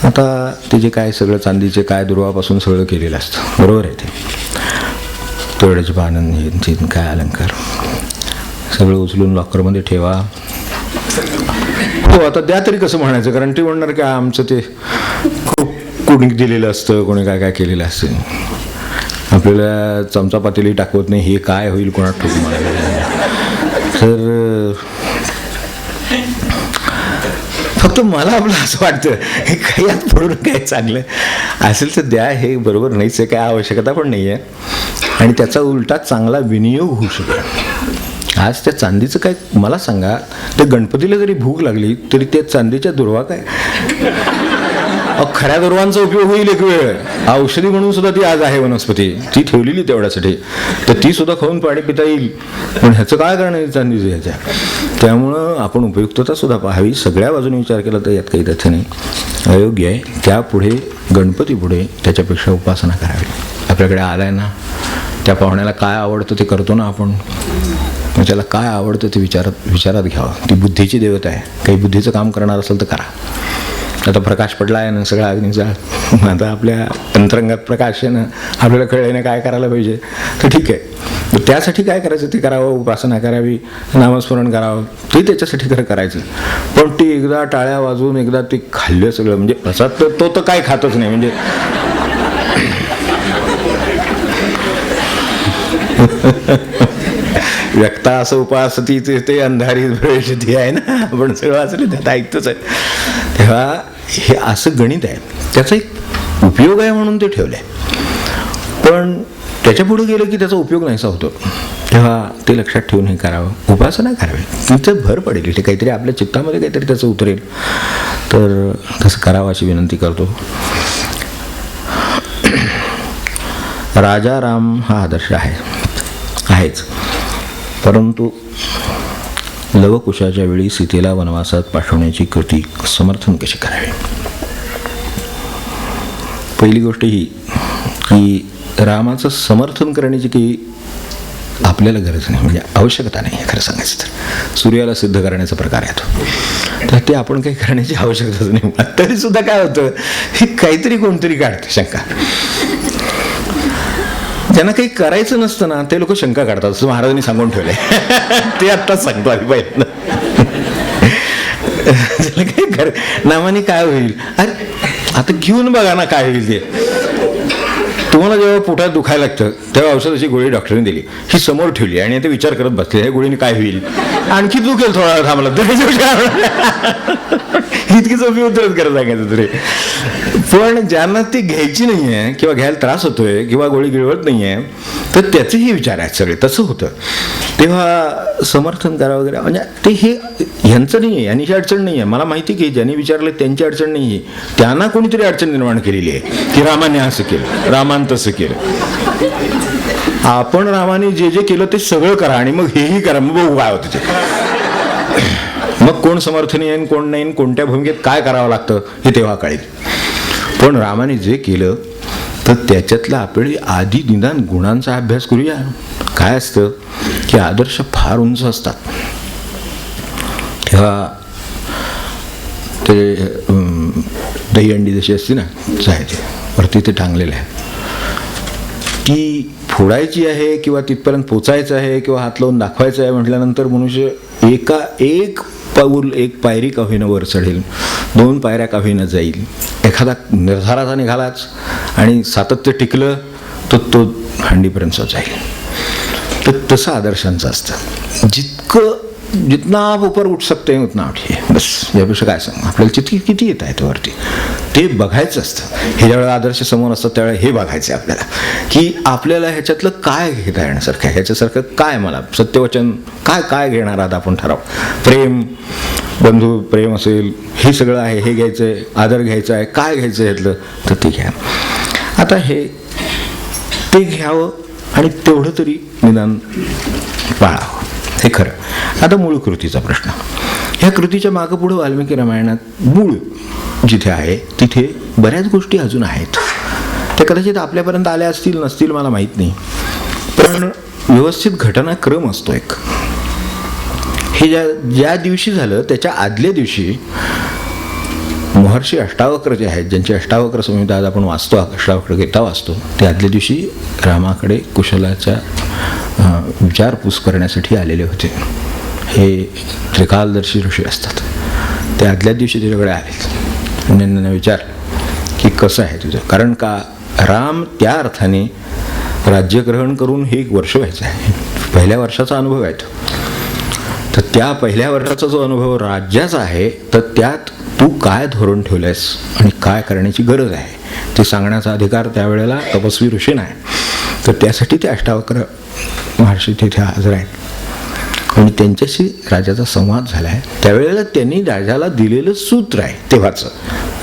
आता ते जे काय सगळं चांदीचे काय दुर्वापासून सगळं केलेलं असतं बरोबर आहे. ते तोरड्याचे पानं हे काय अलंकार सगळं उचलून लॉकरमध्ये ठेवा. हो आता द्या तरी कसं म्हणायचं. कारण ते म्हणणार की आमचं ते खूप कोणी दिलेलं असतं कोणी काय काय केलेलं असतं. आपल्याला चमचा पातेली टाकवत नाही हे काय होईल कोणाला ठोक म्हणायला. तर फक्त मला आपलं असं वाटतं हे काही यात पडून काय चांगलं असेल तर द्या. हे बरोबर नाहीच आहे. काय आवश्यकता पण नाही आहे. आणि त्याचा उलटा चांगला विनियोग होऊ शकेल. आज त्या चांदीचं काय मला सांगा. ते गणपतीला जरी भूक लागली तरी त्या चांदीच्या दुर्वा काय खऱ्या दुर्वांचा उपयोग होईल एक वेळ. औषधी म्हणून सुद्धा ती आज आहे वनस्पती. ती ठेवलेली तेवढ्यासाठी तर ती सुद्धा खाऊन पाणी पिता येईल. पण ह्याचं काय कारण आहे चांदीचं ह्याच्या. त्यामुळं आपण उपयुक्तता सुद्धा पाहावी. सगळ्या बाजूने विचार केला तर यात काही तथ्य नाही. अयोग्य आहे. त्यापुढे गणपतीपुढे त्याच्यापेक्षा उपासना करावी. आपल्याकडे आलाय ना त्या पाहुण्याला काय आवडतं ते करतो ना आपण. त्याला काय आवडतं ते विचारात घ्यावं. ती बुद्धीची देवता आहे. काही बुद्धीचं काम करणार असेल तर करा. आता प्रकाश पडला आहे ना सगळा अग्नीचा. आता आपल्या अंतरंगात प्रकाश आहे ना आपल्याला कळल्याने काय करायला पाहिजे तर ठीक आहे. त्यासाठी काय करायचं ते करावं. उपासना करावी, नामस्मरण करावं. ते त्याच्यासाठी खरं करायचं. पण ती एकदा टाळ्या वाजवून एकदा ते खाल्लं सगळं म्हणजे प्रसाद तर तो तर काय खातच नाही म्हणजे. व्यक्ता असं उपासती ते अंधारी प्रवेशती आहे ना. आपण सगळं वाचले त्यात ऐकतोच आहे. तेव्हा हे असं गणित आहे. त्याचा एक उपयोग आहे म्हणून ते ठेवलं आहे. पण त्याच्या पुढे गेलं की त्याचा उपयोग नाहीसा होतो. तेव्हा ते लक्षात ठेवून हे करावं. उपासना करावी. तिचं भर पडेल. ते काहीतरी आपल्या चित्तामध्ये काहीतरी त्याचं उतरेल तर तसं करावं अशी विनंती करतो. राजा राम हा आदर्श आहेच. परंतु लवकुशाच्या वेळी सीतेला वनवासात पाठवण्याची कृती समर्थन कशी करावी. पहिली गोष्ट ही की रामाचं समर्थन करण्याची काही आपल्याला गरज नाही म्हणजे आवश्यकता नाही आहे. खरं सांगायचं तर सूर्याला सिद्ध करण्याचा प्रकार आहे तो. तर ते आपण काही करण्याची आवश्यकताच नाही. तरी सुद्धा काय होतं हे काहीतरी कोणतरी काढतं शंका. ज्यांना काही करायचं नसतं ना ते लोक शंका काढतात. असं महाराजांनी सांगून ठेवलंय. ते आत्ताच सांगतो आम्ही पाहिजे. त्याला काही नामाने काय होईल. अरे आता घेऊन बघा ना काय होईल ते. तुम्हाला जेव्हा पोटात दुखायला लागतं तेव्हा औषधाची गोळी डॉक्टरने दिली. ही समोर ठेवली आणि ते विचार करत बसले ह्या गोळीने काय होईल. आणखी दुखेल थोडा वेळ थांबला तर इतकीच उपयोग करत सांगायचं तरी. पण ज्यांना ती घ्यायची नाही आहे किंवा घ्यायला त्रास होतोय किंवा गोळी गिळवत नाही आहे तर त्याचेही विचार आहेत सगळे. तसं होतं तेव्हा समर्थन करा वगैरे, म्हणजे ते हे ह्यांचं नाही आहे, यांची अडचण नाही आहे. मला माहिती की ज्यांनी विचारलं त्यांची अडचण नाही आहे, त्यांना कोणीतरी अडचण निर्माण केलेली आहे की रामाने असं केलं, रामानं तसं केलं. आपण रामाने जे जे केलं ते सगळं करा आणि मग हेही करा, मग बघू काय होतं ते. मग कोण समर्थनीय येईन कोण नाही, कोणत्या भूमिकेत काय करावं लागतं हे तेव्हा कळेल. पण रामाने जे केलं तर त्याच्यातला आपण आधी निदान गुणांचा अभ्यास करूया. काय असतं की आदर्श फार उंच असतात. तेव्हा ते दही अंडी जशी असते ना जायचे वरती ते टांगलेलं आहे, ती फोडायची आहे किंवा तिथपर्यंत पोचायचं आहे किंवा हात लावून दाखवायचं आहे म्हटल्यानंतर मनुष्य एक पाऊल एक पायरी का होईना वर चढेल, 2 पायऱ्या का होईना जाईल. एखादा निर्धाराचा निघालाच आणि सातत्य टिकलं तर तो हंडीपर्यंत जाईल. तर तसं आदर्शांचं असतं. जितना आप ऊपर उठ सकते हैं उतना उठिए, बस. यापेक्षा काय सांग, आपल्याला किती येत आहे वरती ते बघायचं असतं. हे ज्यावेळेला आदर्श समोर असतात त्यावेळेला हे बघायचं आपल्याला की आपल्याला ह्याच्यातलं काय घेता येण्यासारखं आहे, ह्याच्यासारखं काय, मला सत्यवचन काय घेणार आहात आपण ठराव. प्रेम, बंधू प्रेम असेल, हे सगळं आहे, हे घ्यायचं आहे, आदर घ्यायचा आहे, काय घ्यायचं आहे ह्यातलं तर ते घ्या. आता ते घ्यावं आणि तेवढं तरी निदान पाळावं, हे खरं. आता मूळ कृतीचा प्रश्न. ह्या कृतीच्या मागं पुढं वाल्मिकी रामायणात मूळ जिथे आहे तिथे बऱ्याच गोष्टी अजून आहेत. त्या कदाचित आपल्यापर्यंत आल्या असतील नसतील मला माहीत नाही, पण व्यवस्थित घटनाक्रम असतो एक. हे ज्या दिवशी झालं त्याच्या आदल्या दिवशी महर्षी अष्टावक्र जे आहेत, ज्यांची अष्टावक्र संहिता आज आपण वाचतो, अष्टावक्र गीता वाचतो, ते आदल्या दिवशी रामाकडे कुशलाच्या विचारपूस करण्यासाठी आलेले होते. हे त्रिकालदर्शी ऋषी असतात. ते आदल्या दिवशी त्याच्याकडे आलेत आणि त्यांना विचार की कसं आहे तुझं, कारण का राम त्या अर्थाने राज्यग्रहण करून हे 1 वर्ष व्हायचं आहे, पहिल्या वर्षाचा अनुभव आहे. तर त्या पहिल्या वर्षाचा जो अनुभव राज्याचा आहे तर त्यात तू काय धोरण ठेवलंयस आणि काय करण्याची गरज आहे ते सांगण्याचा अधिकार त्यावेळेला तपस्वी ऋषींना आहे. तर त्यासाठी ते अष्टावक्र महर्षी तिथे हजर आहेत आणि त्यांच्याशी राजाचा संवाद झाला आहे. त्यावेळेला त्यांनी राजाला दिलेलं सूत्र आहे तेव्हाचं,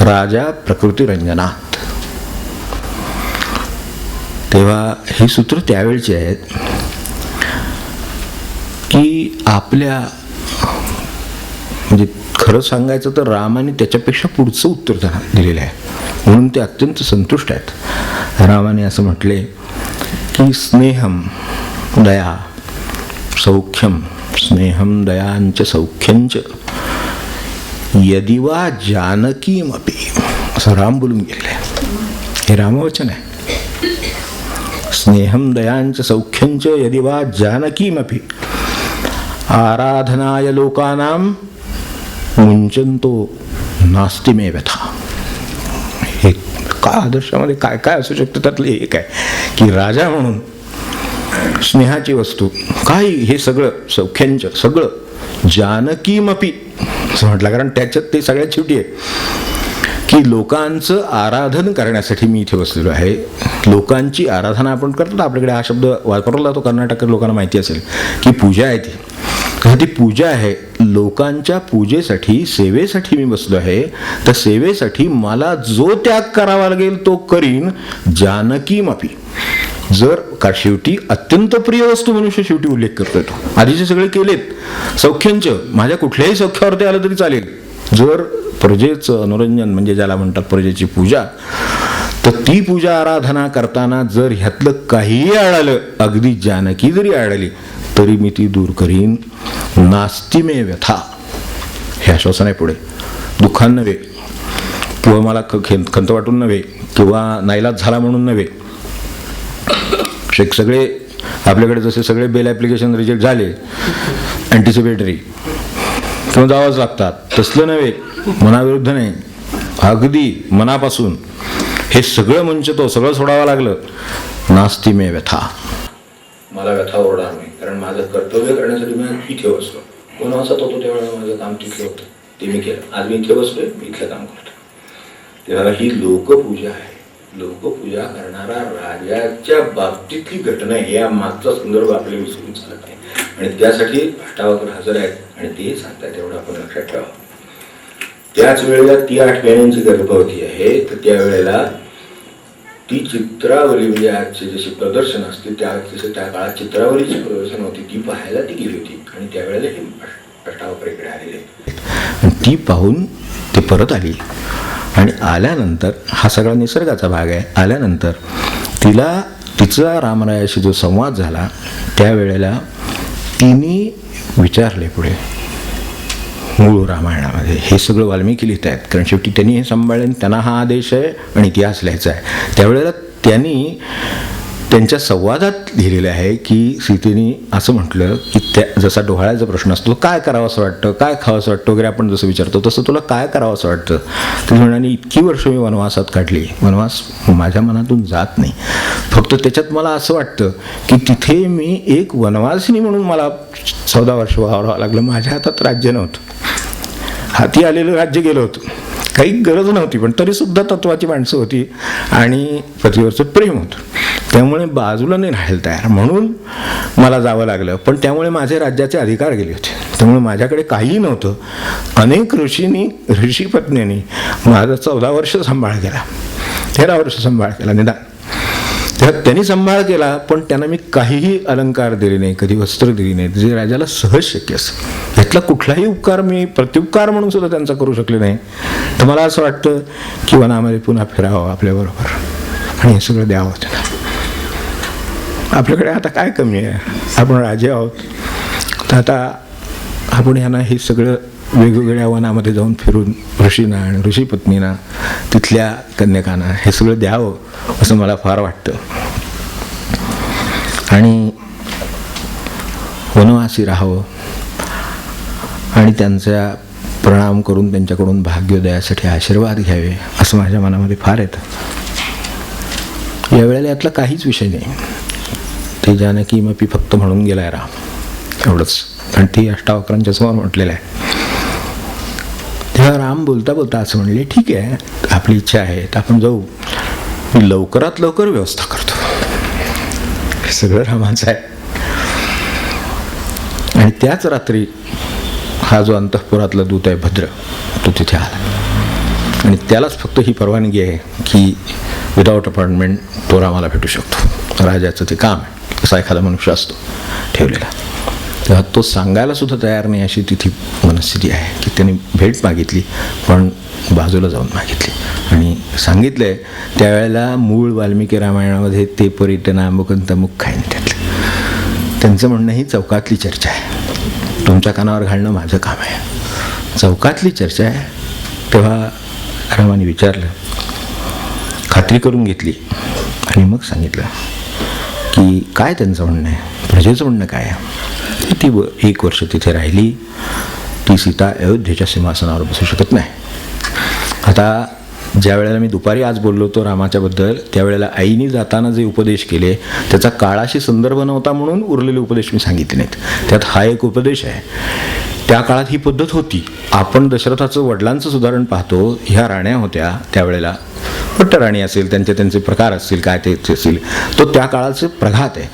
राजा प्रकृती रंजनात. तेव्हा ही सूत्र त्यावेळची आहेत की आपल्या, म्हणजे खरं सांगायचं तर रामाने त्याच्यापेक्षा पुढचं उत्तर त्यांना दिलेलं आहे, म्हणून ते अत्यंत संतुष्ट आहेत. रामाने असं म्हटले की स्नेहम दया सौख्यम, स्नेहम दयांच सौख्यंच यदिवा जानकीमपि, असं राम बोलून गेलेलं आहे. हे रामवचन आहे. स्नेहम दयांच सौख्यंच यदिवा जानकीमपि आराधनाय लोकानां मुंचंतो नास्ति मे व्यथा. हे काय आदर्शामध्ये काय काय असू शकतं त्यातलं एक आहे की राजा म्हणून स्नेहाची वस्तू काय, हे सगळं सौख्यांच सगळं जानकीमपि असं म्हटलं, कारण त्याच्यात ते सगळ्यात शेवटी आहे की लोकांचं आराधन करण्यासाठी मी इथे बसलेलो आहे. लोकांची आराधना आपण करतो, आपल्याकडे हा शब्द वापरला जातो, कर्नाटकात लोकांना माहिती असेल की पूजा आहे ती. ती पूजा आहे, लोकांच्या पूजेसाठी सेवेसाठी मी बसलो आहे. तर सेवेसाठी मला जो त्याग करावा लागेल तो करीन जानकीमपि. जर का शेवटी अत्यंत प्रिय वस्तू मनुष्य शेवटी उल्लेख करतोय तो, आधीचे सगळे केलेत सौख्यंच, माझ्या कुठल्याही सौख्यावरती आलं तरी चालेल. जर प्रजेचं अनुरंजन म्हणजे ज्याला म्हणतात प्रजेची पूजा, तर ती पूजा आराधना करताना जर ह्यातलं काहीही आढळलं, अगदी जानकी जरी आढळली तरी मी ती दूर करीन. नास्ति मे व्यथा, हे आश्वासन आहे पुढे. दुःखान नव्हे किंवा मला खंत वाटून नव्हे किंवा नाईलाज झाला म्हणून नव्हे. सगळे आपल्याकडे जसे सगळे बेल ॲप्लिकेशन रिजेक्ट झाले अँटिसिपेटरी किंवा जावंच लागतात, तसलं नव्हे, मनाविरुद्ध नाही, अगदी मनापासून हे सगळं मंचतो, सगळं सोडावं लागलं. नास्ति मे व्यथा, मला व्यथा ओरडणार नाही, कारण माझं कर्तव्य करण्यासाठी मी इथे बसलो. वनवासात होतो त्यावेळेला माझं काम तिथलं होतं, ते मी केलं. आज मी इथे बसलोय, मी इथलं काम करतो. तेव्हा ही लोकपूजा आहे. लोकपूजा करणारा राजाच्या बाबतीतली घटना या मागचा संदर्भ आपल्याला विसरून चालत नाही. आणि त्यासाठी अष्टावक्र हजर आहेत आणि तेही सांगतात, एवढं आपण लक्षात ठेवा. त्याच वेळेला ती 8 महिन्यांची गर्भवती आहे, तर त्यावेळेला ती चित्रावली म्हणजे आजचे जसे प्रदर्शन असते त्या काळात चित्रावलीची प्रदर्शन होती, ती पाहायला ती गेली होती. आणि त्यावेळेला ही अष्टावक्र इकडे आलेले, ती पाहून ती परत आली. आणि आल्यानंतर हा सगळा निसर्गाचा भाग आहे. आल्यानंतर तिचा रामरायाशी जो संवाद झाला त्यावेळेला तिने विचारले पुढे मूळ रामायणामध्ये. हे सगळं वाल्मिकी लिहित आहेत, कारण शेवटी त्यांनी हे सांभाळले, त्यांना हा आदेश आहे आणि इतिहास लिहायचा आहे. त्यावेळेला त्यांनी त्यांच्या संवादात लिहिलेलं आहे की सीतेने असं म्हटलं की जसा डोहाळ्याचा प्रश्न असतो, काय करावं असं वाटतं, काय खावं असं वाटतं वगैरे आपण जसं विचारतो, तसं तुला काय करावं असं वाटतं. ती म्हणाली, इतकी वर्ष मी वनवासात काढली, वनवास माझ्या मनातून जात नाही. फक्त त्याच्यात मला असं वाटतं की तिथे मी एक वनवासिनी म्हणून मला 14 वर्ष वावरावं लागलं. माझ्या हातात राज्य नव्हतं, हाती आलेलं राज्य गेलं होतं, काही गरज नव्हती, पण तरीसुद्धा तत्वाची माणसं होती आणि पतीवरचं प्रेम होतं. त्यामुळे बाजूला नाही राहायला तयार, म्हणून मला जावं लागलं. पण त्यामुळे माझे राज्याचे अधिकार गेले होते, त्यामुळे माझ्याकडे काहीही नव्हतं. अनेक ऋषी पत्नींनी माझा 14 वर्ष सांभाळ केला, 13 वर्ष सांभाळ केला निदान. तेव्हा त्यांनी सांभाळ केला, पण त्यांना मी काहीही अलंकार दिले नाही, कधी वस्त्र दिली नाही, जे राजाला सहज शक्य असं. यातला कुठलाही उपकार मी प्रत्युपकार म्हणून सुद्धा त्यांचा करू शकले नाही. तर मला असं वाटतं की वनामध्ये पुन्हा फिरावं आपल्याबरोबर आणि हे सगळं द्यावं त्यांना. आपल्याकडे आता काय कमी आहे, आपण राजे आहोत, तर आता आपण ह्यांना हे सगळं वेगवेगळ्या वनामध्ये जाऊन फिरून ऋषींना आणि ऋषीपत्नींना, तिथल्या कन्यकांना हे सगळं द्यावं असं मला फार वाटतं. आणि वनवासी राहावं आणि त्यांचा प्रणाम करून त्यांच्याकडून भाग्योदयासाठी आशीर्वाद घ्यावे असं माझ्या मनामध्ये फार येतं. यावेळेला यातला काहीच विषय नाही. ते जानकी मपी फक्त म्हणून गेलाय राम, एवढंच. आणि ती अष्टावक्रांच्या समोर म्हटलेलं आहे. तेव्हा राम बोलता बोलता असं म्हणले, ठीक आहे, आपली इच्छा आहे तर आपण जाऊ, मी लवकरात लवकर व्यवस्था करतो. हे सगळं रामाचं आहे. आणि त्याच रात्री हा जो अंतःपुरातला दूत आहे भद्र, तो तिथे आला आणि त्यालाच फक्त ही परवानगी आहे की विदाऊट अपॉइंटमेंट तो रामाला भेटू शकतो. राजाचं ते काम आहे, असा एखादा मनुष्य असतो ठेवलेला. तेव्हा तो सांगायला सुद्धा तयार नाही अशी तिथे मनस्थिती आहे की त्यांनी भेट मागितली, पण बाजूला जाऊन मागितली. आणि सांगितलंय त्यावेळेला मूळ वाल्मिकी रामायणामध्ये ते परितना मुकंत मुख आहे त्यातलं. त्यांचं म्हणणं ही चौकातली चर्चा आहे, तुमच्या कानावर घालणं माझं काम आहे. चौकातली चर्चा आहे. तेव्हा रामाने विचारलं, खात्री करून घेतली आणि मग सांगितलं की काय त्यांचं म्हणणं आहे, प्रजेचं म्हणणं काय आहे. ती 1 वर्ष तिथे राहिली. ती सीता अयोध्येच्या सिंहासनावर बसू शकत नाही. आता ज्या वेळेला मी दुपारी आज बोललो होतो रामाच्याबद्दल, त्यावेळेला आईने जाताना जे उपदेश केले त्याचा काळाशी संदर्भ नव्हता म्हणून उरलेले उपदेश मी सांगितले नाहीत. त्यात हा एक उपदेश आहे. त्या काळात ही पद्धत होती. आपण दशरथाचं वडिलांचं उदाहरण पाहतो. ह्या राण्या होत्या त्यावेळेला, पट्टराणी असेल, त्यांचे प्रकार असतील, काय ते असतील, तो त्या काळाचे प्रघात आहे.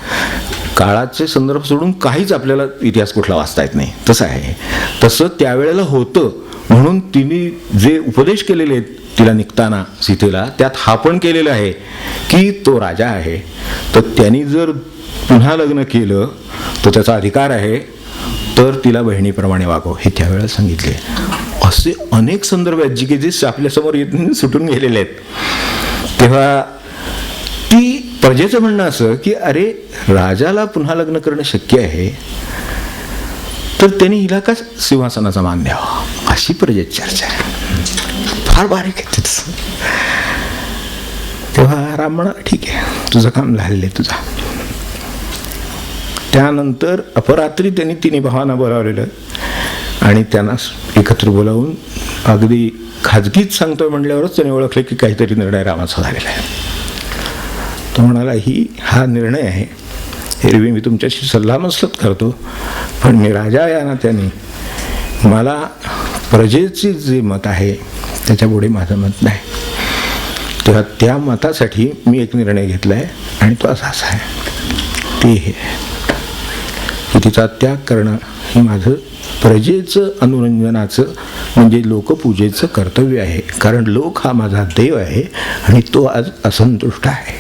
काळाचे संदर्भ सोडून काहीच आपल्याला इतिहास कुठला वाचता येत नाही, तसं आहे. तसं त्यावेळेला होतं म्हणून तिने जे उपदेश केलेले आहेत तिला निघताना सीतेला, त्यात हा पण केलेला आहे की तो राजा आहे, तर त्यांनी जर पुन्हा लग्न केलं तर त्याचा अधिकार आहे, तर तिला बहिणीप्रमाणे वागव, हे त्यावेळेला सांगितले. असे अनेक संदर्भ आहेत जी की जे आपल्यासमोर येत सुटून गेलेले आहेत. तेव्हा ती प्रजेचं म्हणणं असं की अरे राजाला पुन्हा लग्न करणं शक्य आहे, तर त्यांनी हिला का सिंहासनाचा मान द्यावा, अशी प्रजेची चर्चा आहे. फार बारीक आहे तिथं. तेव्हा राम म्हणा, ठीक आहे, तुझं काम झालेलं आहे तुझा. त्यानंतर अपरात्री त्यांनी 3 भावांना बोलावलेलं आणि त्यांना एकत्र बोलावून अगदी खाजगीत सांगतोय म्हणल्यावरच त्याने ओळखले की काहीतरी निर्णय रामाचा झालेला आहे. तो म्हणाला, हा निर्णय आहे, एरवी मी तुमच्याशी सल्लामसलत करतो, पण मी राजा या नात्याने मला प्रजेचे जे मत आहे त्याच्यापुढे माझं मत नाही. तेव्हा त्या मतासाठी मी एक निर्णय घेतला आहे आणि तो असा आहे, ते हे की तिचा त्याग करणं हे माझं प्रजेचं अनुरंजनाचं म्हणजे लोकपूजेचं कर्तव्य आहे. कारण लोक हा माझा देव आहे आणि तो आज असंतुष्ट आहे.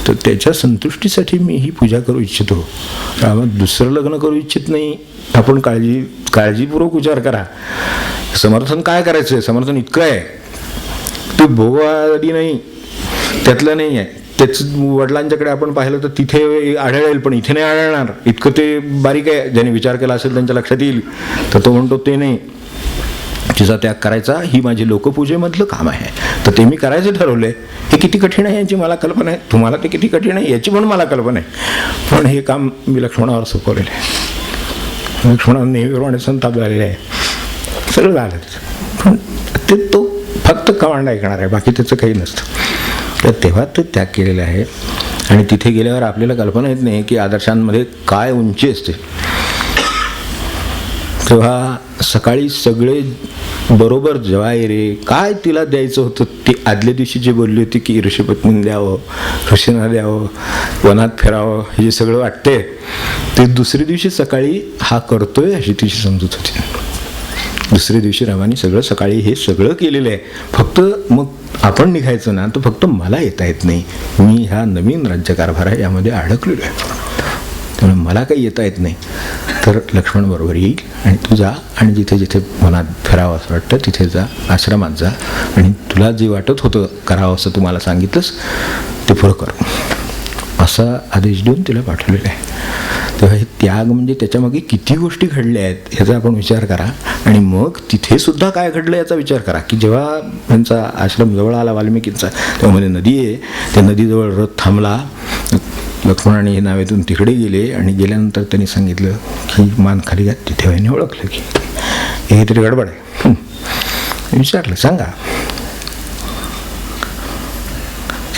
तर त्याच्या संतुष्टीसाठी मी ही पूजा करू इच्छितो. त्यामुळे दुसरं लग्न करू इच्छित नाही. आपण काळजीपूर्वक विचार करा. समर्थन काय करायचं आहे? समर्थन इतकं आहे, ते भोगवादी नाही, त्यातलं नाही आहे. त्याच वडिलांच्याकडे आपण पाहिलं तर तिथे आढळेल, पण इथे नाही आढळणार. इतकं ते बारीक आहे. ज्याने विचार केला असेल त्यांच्या लक्षात येईल. तर तो म्हणतो ते नाही, तिचा त्याग करायचा ही माझी लोकपूजेमधलं काम आहे. तर ते मी करायचं ठरवलं आहे. हे किती कठीण आहे याची मला कल्पना आहे. तुम्हाला ते किती कठीण आहे याची पण मला कल्पना आहे. पण हे काम मी लक्ष्मणावर सोपवलेलं आहे. लक्ष्मणावर नेहमीप्रमाणे संताप झालेला आहे. सगळं झालं पण ते तो फक्त कमांड ऐकणार आहे, बाकी त्याचं काही नसतं. तर तेव्हा तो त्याग केलेला आहे. आणि तिथे गेल्यावर आपल्याला कल्पना येत नाही की आदर्शांमध्ये काय उंची असते. तेव्हा सकाळी सगळे बरोबर जेवाय रे काय तिला द्यायचं होतं ते आदल्या दिवशी जे बोलली होती की ऋषीपत्नीने द्यावं, ऋषींना द्यावं, वनात फिरावं, हे जे सगळं वाटते ते दुसऱ्या दिवशी सकाळी हा करतोय अशी तिची समजूत होती. दुसऱ्या दिवशी रामाने सगळं सकाळी हे सगळं केलेलं आहे. फक्त मग आपण निघायचं ना, तर फक्त मला येता येत नाही. मी ह्या नवीन राज्यकारभार आहे यामध्ये अडकलेलो आहे, त्यामुळे मला काही येता येत नाही. तर लक्ष्मण बरोबर येईल आणि तू जा आणि जिथे जिथे मनात फिरावं असं वाटतं तिथे जा, आश्रमात जा आणि तुला जे वाटत होतं करावं असं तू मला सांगितलंस ते पुरं कर, असा आदेश देऊन तिला पाठवलेला आहे. तेव्हा हे त्याग म्हणजे त्याच्यामागे किती गोष्टी घडल्या आहेत ह्याचा आपण विचार करा. आणि मग तिथे सुद्धा काय घडलं याचा विचार करा की जेव्हा त्यांचा आश्रम जवळ आला वाल्मिकींचा, तेव्हा मध्ये नदी आहे, त्या नदीजवळ रथ थांबला. लक्ष्मणाने हे नावेतून तिकडे गेले आणि गेल्यानंतर त्यांनी सांगितलं की मान खाली घ्या. तिथे व्हायने ओळखलं की हे तरी गडबड आहे. विचारलं सांगा.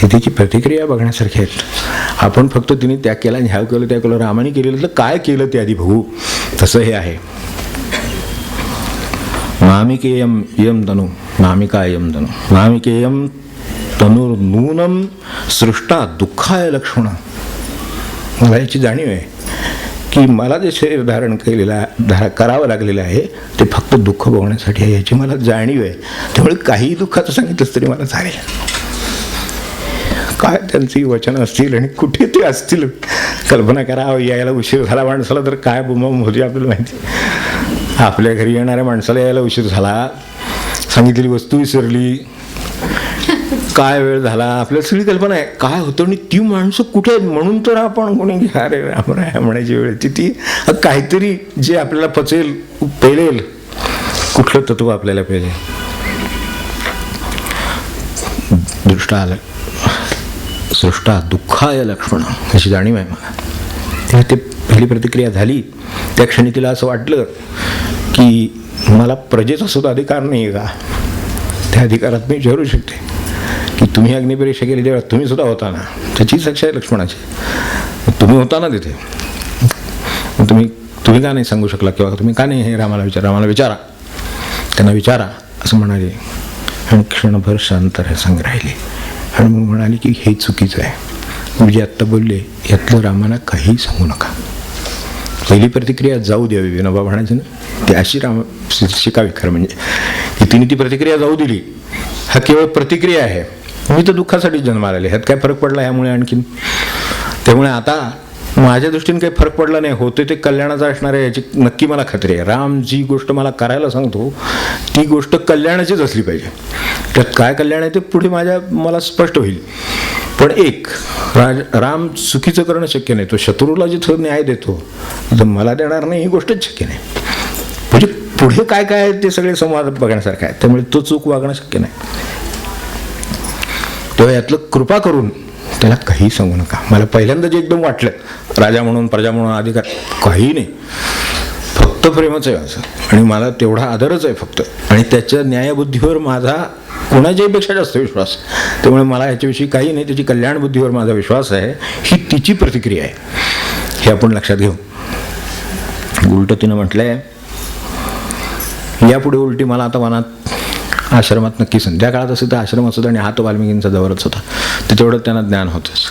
तिची प्रतिक्रिया बघण्यासारखी आहेत. आपण फक्त तिने त्याग केला आणि ह्या केलं त्या केलं, रामाने केलेलं तर काय केलं ते आधी बघू. तसं हे आहे. मामिकेयम यम तनु मामिकायम तनु मामिकेयम तनुर्नूनम सृष्टा दुःखाय लक्ष्मण. मला याची जाणीव आहे की मला जे शरीर धारण करावं लागलेलं आहे ते फक्त दुःख भोगण्यासाठी आहे, याची मला जाणीव आहे. त्यामुळे काही दुःखाचं सांगितलंच तरी मला चालेल. काय त्यांची वचनं असतील आणि कुठे ते असतील कल्पना करा. यायला उशीर झाला माणसाला तर काय बुमाबुम होती आपल्याला माहिती. आपल्या घरी येणाऱ्या माणसाला यायला उशीर झाला, सांगितलेली वस्तू विसरली, काय वेळ झाला, आपल्याला सगळी कल्पना आहे काय होतं. आणि ती माणसं कुठे आहेत म्हणून तर आपण कोणी अरे रामराय म्हणायची वेळ ती काहीतरी जे आपल्याला पचेल पेलेल, कुठलं तत्व आपल्याला पेलेल. दृष्टा आलं सृष्टा दुःखाय लक्ष्मण अशी जाणीव आहे मला. तेव्हा ते पहिली प्रतिक्रिया झाली. त्या क्षणी तिला असं वाटलं की मला प्रजेचा सुद्धा अधिकार नाही आहे का. त्या अधिकारात मी विचारू शकते की तुम्ही अग्निपरीक्षा केली तेव्हा तुम्ही सुद्धा होता ना. त्याचीच साक्ष आहे लक्ष्मणाची. तुम्ही होता ना तिथे, तुम्ही का नाही सांगू शकला किंवा तुम्ही का नाही हे रामाला विचारा त्यांना विचारा असं म्हणाले. आणि क्षणभर शांत सांग राहिले आणि मग म्हणाले की हे चुकीचं आहे. मी जे आत्ता बोलले यातलं रामाला काही सांगू नका. पहिली प्रतिक्रिया जाऊ द्यावी, विनोबा म्हणायचं ना, ती अशी शिकावी खरं म्हणजे की तिने ती प्रतिक्रिया जाऊ दिली. हा केवळ प्रतिक्रिया आहे. मी तर दुःखासाठी जन्माला आले, ह्यात काय फरक पडला यामुळे आणखीन. त्यामुळे आता माझ्या दृष्टीने काही फरक पडला नाही. होते ते कल्याणाचा असणार आहे याची नक्की मला खात्री आहे. राम जी गोष्ट मला करायला सांगतो ती गोष्ट कल्याणाचीच असली पाहिजे. त्यात काय कल्याण आहे ते पुढे मला स्पष्ट होईल. पण एक राम चुकीचं करणं शक्य नाही. तो शत्रूला जिथं न्याय देतो तर मला देणार नाही ही गोष्टच शक्य नाही. म्हणजे पुढे काय काय आहे ते सगळे संवाद बघण्यासारखं आहे. त्यामुळे तो चूक वागणं शक्य नाही. तेव्हा यातलं कृपा करून त्याला काही सांगू नका. मला पहिल्यांदा जे एकदम वाटलं राजा म्हणून प्रजा म्हणून अधिकार काही नाही, फक्त प्रेमच आहे असं. आणि मला तेवढा आदरच आहे फक्त. आणि त्याच्या न्यायबुद्धीवर माझा कोणाच्याही पेक्षा जास्त विश्वास. त्यामुळे मला ह्याच्याविषयी काही नाही, त्याची कल्याण बुद्धीवर माझा विश्वास आहे. ही तिची प्रतिक्रिया आहे, हे आपण लक्षात घेऊ. उलट तिनं म्हटलंय यापुढे उलटी मला आता मनात आश्रमात नक्की त्या काळात असेल तर आश्रम असत आणि हात वाल्मिकींचा जवळच होता, तर तेवढं त्यांना ज्ञान होतंच.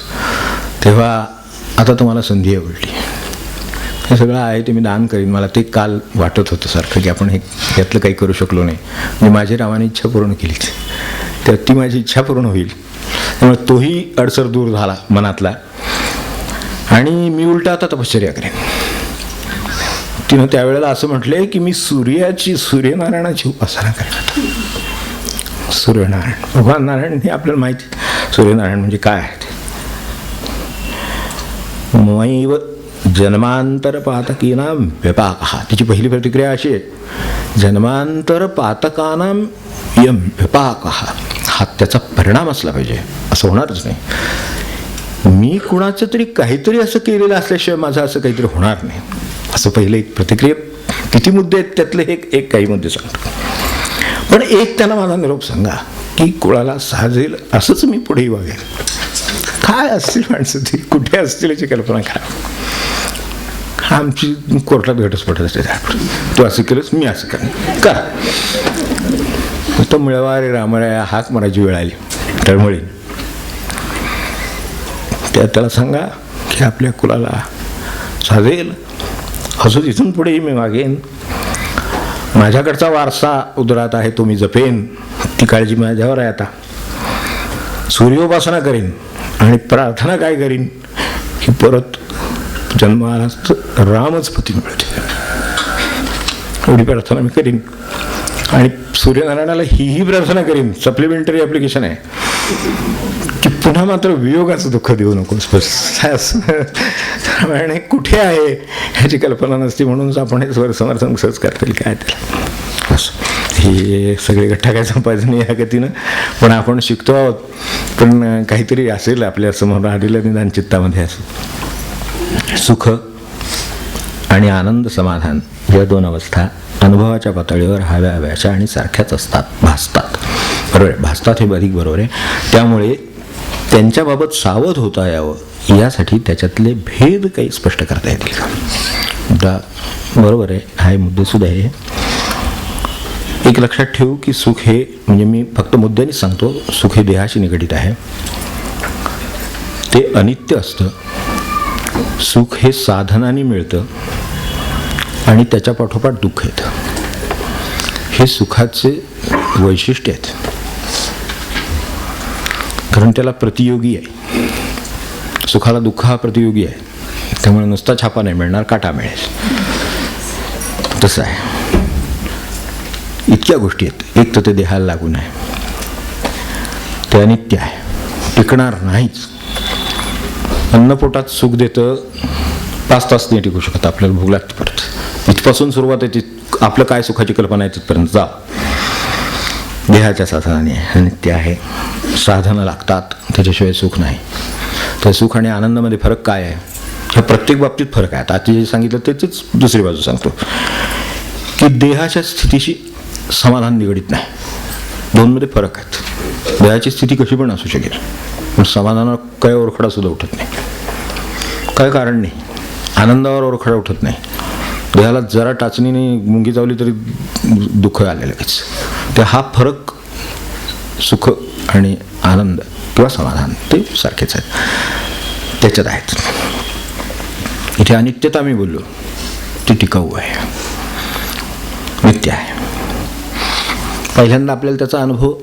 तेव्हा आता तुम्हाला संधी आहे उलटी, हे सगळं आहे ते मी दान करीन. मला ते काल वाटत होतं सारखं की आपण हे यातलं काही करू शकलो नाही, मी माझी रामाने इच्छा पूर्ण केलीच, तर ती माझी इच्छा पूर्ण होईल. त्यामुळे तोही अडसर दूर झाला मनातला, आणि मी उलटा आता तपश्चर्या करेन. तिनं त्यावेळेला असं म्हटलंय की मी सूर्यनारायणाची उपासना करेन. सूर्यनारायण, भगवान नारायण हे आपल्याला माहिती, सूर्यनारायण म्हणजे काय आहे ते. मैव जन्मांतर पातकीनाम व्यपाकः, तिची पहिली प्रतिक्रिया अशी आहे, जन्मांतर पातकानाम यम व्यपाकः, हा त्याचा परिणाम असला पाहिजे, असं होणारच नाही. मी कुणाचं तरी काहीतरी असं केलेलं असल्याशिवाय माझं असं काहीतरी होणार नाही, असं पहिलं एक प्रतिक्रिया. किती मुद्दे आहेत त्यातले एक काही मुद्दे सांगतो. पण एक त्यांना माझा निरोप सांगा की कुळाला साजेल असंच मी पुढेही वागेल. काय असतील माणसं ती, कुठे असतील याची कल्पना काय. आमची कोर्टात घटस्फोट असते, तू असं केलंस मी असं करेन का, तो मिळवा रे रामराया हाक मारायची वेळ आली तळमळी. त्याला सांगा की आपल्या कुलाला साजेल असं इथून पुढेही मी वागेन, माझ्याकडचा वारसा उदरात आहे तो मी जपेन, ती काळजी माझ्यावर आहे. आता सूर्योपासना करीन आणि प्रार्थना काय करीन की परत जन्माला रामच पती मिळते, एवढी प्रार्थना मी करीन. आणि सूर्यनारायणाला ही प्रार्थना करीन, सप्लिमेंटरी ॲप्लिकेशन आहे की पुन्हा मात्र वियोगाचं दुःख देऊ नकोस. रामायण कुठे आहे ह्याची कल्पना नसती, म्हणून आपण हे स्वर समर्थन सहज करता येईल काय त्याला. हे सगळे गठ्ठा काय संपायचं नाही या गतीनं, पण आपण शिकतो आहोत. पण काहीतरी असेल आपल्या समोर आलेलं निदान चित्तामध्ये असं. सुख आणि आनंद समाधान या दोन अवस्था अनुभवाच्या पातळीवर हव्या हव्याच्या आणि सारख्याच असतात, भासतात. बरोबर आहे, भासतात हे अधिक बरोबर आहे. त्यामुळे त्यांच्याबाबत सावध होता यावं यासाठी त्याच्यातले भेद काही स्पष्ट करता येतील का. मुद्दा बरोबर आहे, हा मुद्देसुद्धा आहे. एक लक्षात ठेवू की सुख हे, म्हणजे मी फक्त मुद्द्यानेच सांगतो, सुख हे देहाशी निगडीत आहे, ते अनित्य असतं. सुख हे साधनाने मिळतं आणि त्याच्या पाठोपाठ दुःख येतं. हे सुखाचे वैशिष्ट्य आहेत, कारण त्याला प्रतियोगी आहे. सुखाला दुःख हा प्रतियोगी आहे, त्यामुळे नुसता छापा नाही मिळणार, काटा मिळेल. तसं आहे. इतक्या गोष्टी आहेत. एक तर ते देहाला लागून आहे, ते अनित्य आहे, टिकणार नाहीच. अन्नपोटात सुख देतं, 5 तास नाही टिकू शकत, आपल्याला भूक लागते परत. इथपासून सुरुवात आहे, आपलं काय सुखाची कल्पना आहे तिथपर्यंत जा. देहाच्या साधनाने अनित्य आहे, साधनं लागतात, त्याच्याशिवाय सुख नाही. तर सुख आणि आनंदामध्ये फरक काय आहे, ह्या प्रत्येक बाबतीत फरक आहे. आता जे सांगितलं त्याचीच दुसरी बाजू सांगतो की देहाच्या स्थितीशी समाधान निगडीत नाही. दोनमध्ये फरक आहेत. देहाची स्थिती कशी पण असू शकेल, पण समाधानावर काय ओरखडा सुद्धा उठत नाही, काय कारण नाही. आनंदावर ओरखडा उठत नाही. देहाला जरा टाचणीने मुंगी चावली तरी दुःख आलं लगेच. तर हा फरक सुख आणि आनंद किंवा समाधान ते सारखेच आहेत, त्याच्यात आहेत. इथे अनित्यता मी बोललो, ती टिकाऊ आहे, नित्य आहे. पहिल्यांदा आपल्याला त्याचा अनुभव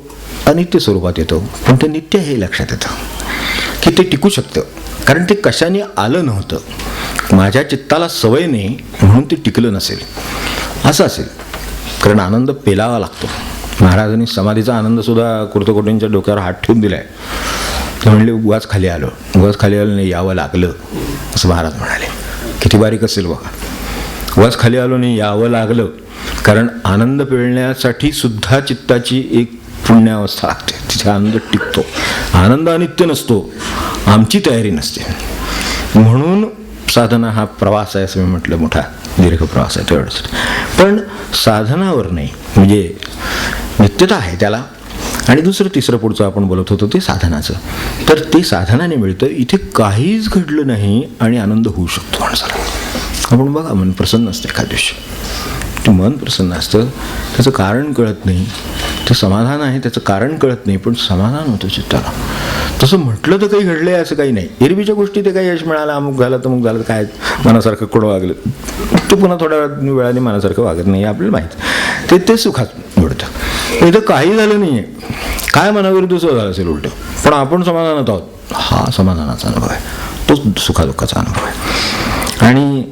अनित्य स्वरूपात येतो, पण ते नित्य हे लक्षात येतं की ते टिकू शकतं, कारण ते कशाने आलं नव्हतं. माझ्या चित्ताला सवय नाही म्हणून ते टिकलं नसेल, असं असेल. कारण आनंद पेलावा लागतो. महाराजांनी समाधीचा आनंदसुद्धा कुर्तकोटींच्या डोक्यावर हात ठेवून दिला आहे. ते म्हणले उगाच खाली आलो नाही, यावं लागलं, असं महाराज म्हणाले. किती बारीक असेल बघा. उगाच खाली आलो नाही, यावं लागलं, कारण आनंद पेळण्यासाठी सुद्धा चित्ताची एक पुण्यावस्था लागते, तिथे आनंद टिकतो. आनंद अनित्य नसतो, आमची तयारी नसते. म्हणून साधना हा प्रवास आहे, असं मी म्हटलं, मोठा दीर्घ प्रवास आहे तेवढंच. पण साधनावर नाही, म्हणजे नित्यता आहे त्याला. आणि दुसरं तिसरं पुढचं आपण बोलत होतो ते साधनाचं. तर ते साधनाने मिळतं. इथे काहीच घडलं नाही आणि आनंद होऊ शकतो माणसाला. आपण बघा, मन प्रसन्न असते एखाद दिवशी, ते मन प्रसन्न असतं, त्याचं कारण कळत नाही. ते समाधान आहे त्याचं कारण कळत नाही, पण समाधान होतं चित्ताला. तसं म्हटलं तर काही घडलंय असं काही नाही. एरवीच्या गोष्टी ते काही यश मिळालं, अमुक झालं तमुक झालं, काय मनासारखं कोण वागलं, ते पुन्हा थोड्या वेळाने मनासारखं वागत नाही आपल्याला माहीत. ते सुखात घडतं. इथं काही झालं नाही आहे, काय मनाविरुद्ध झालं असेल उलटं, पण आपण समाधानात आहोत. हा समाधानाचा अनुभव आहे, तो सुखादुःखाचा अनुभव आहे. आणि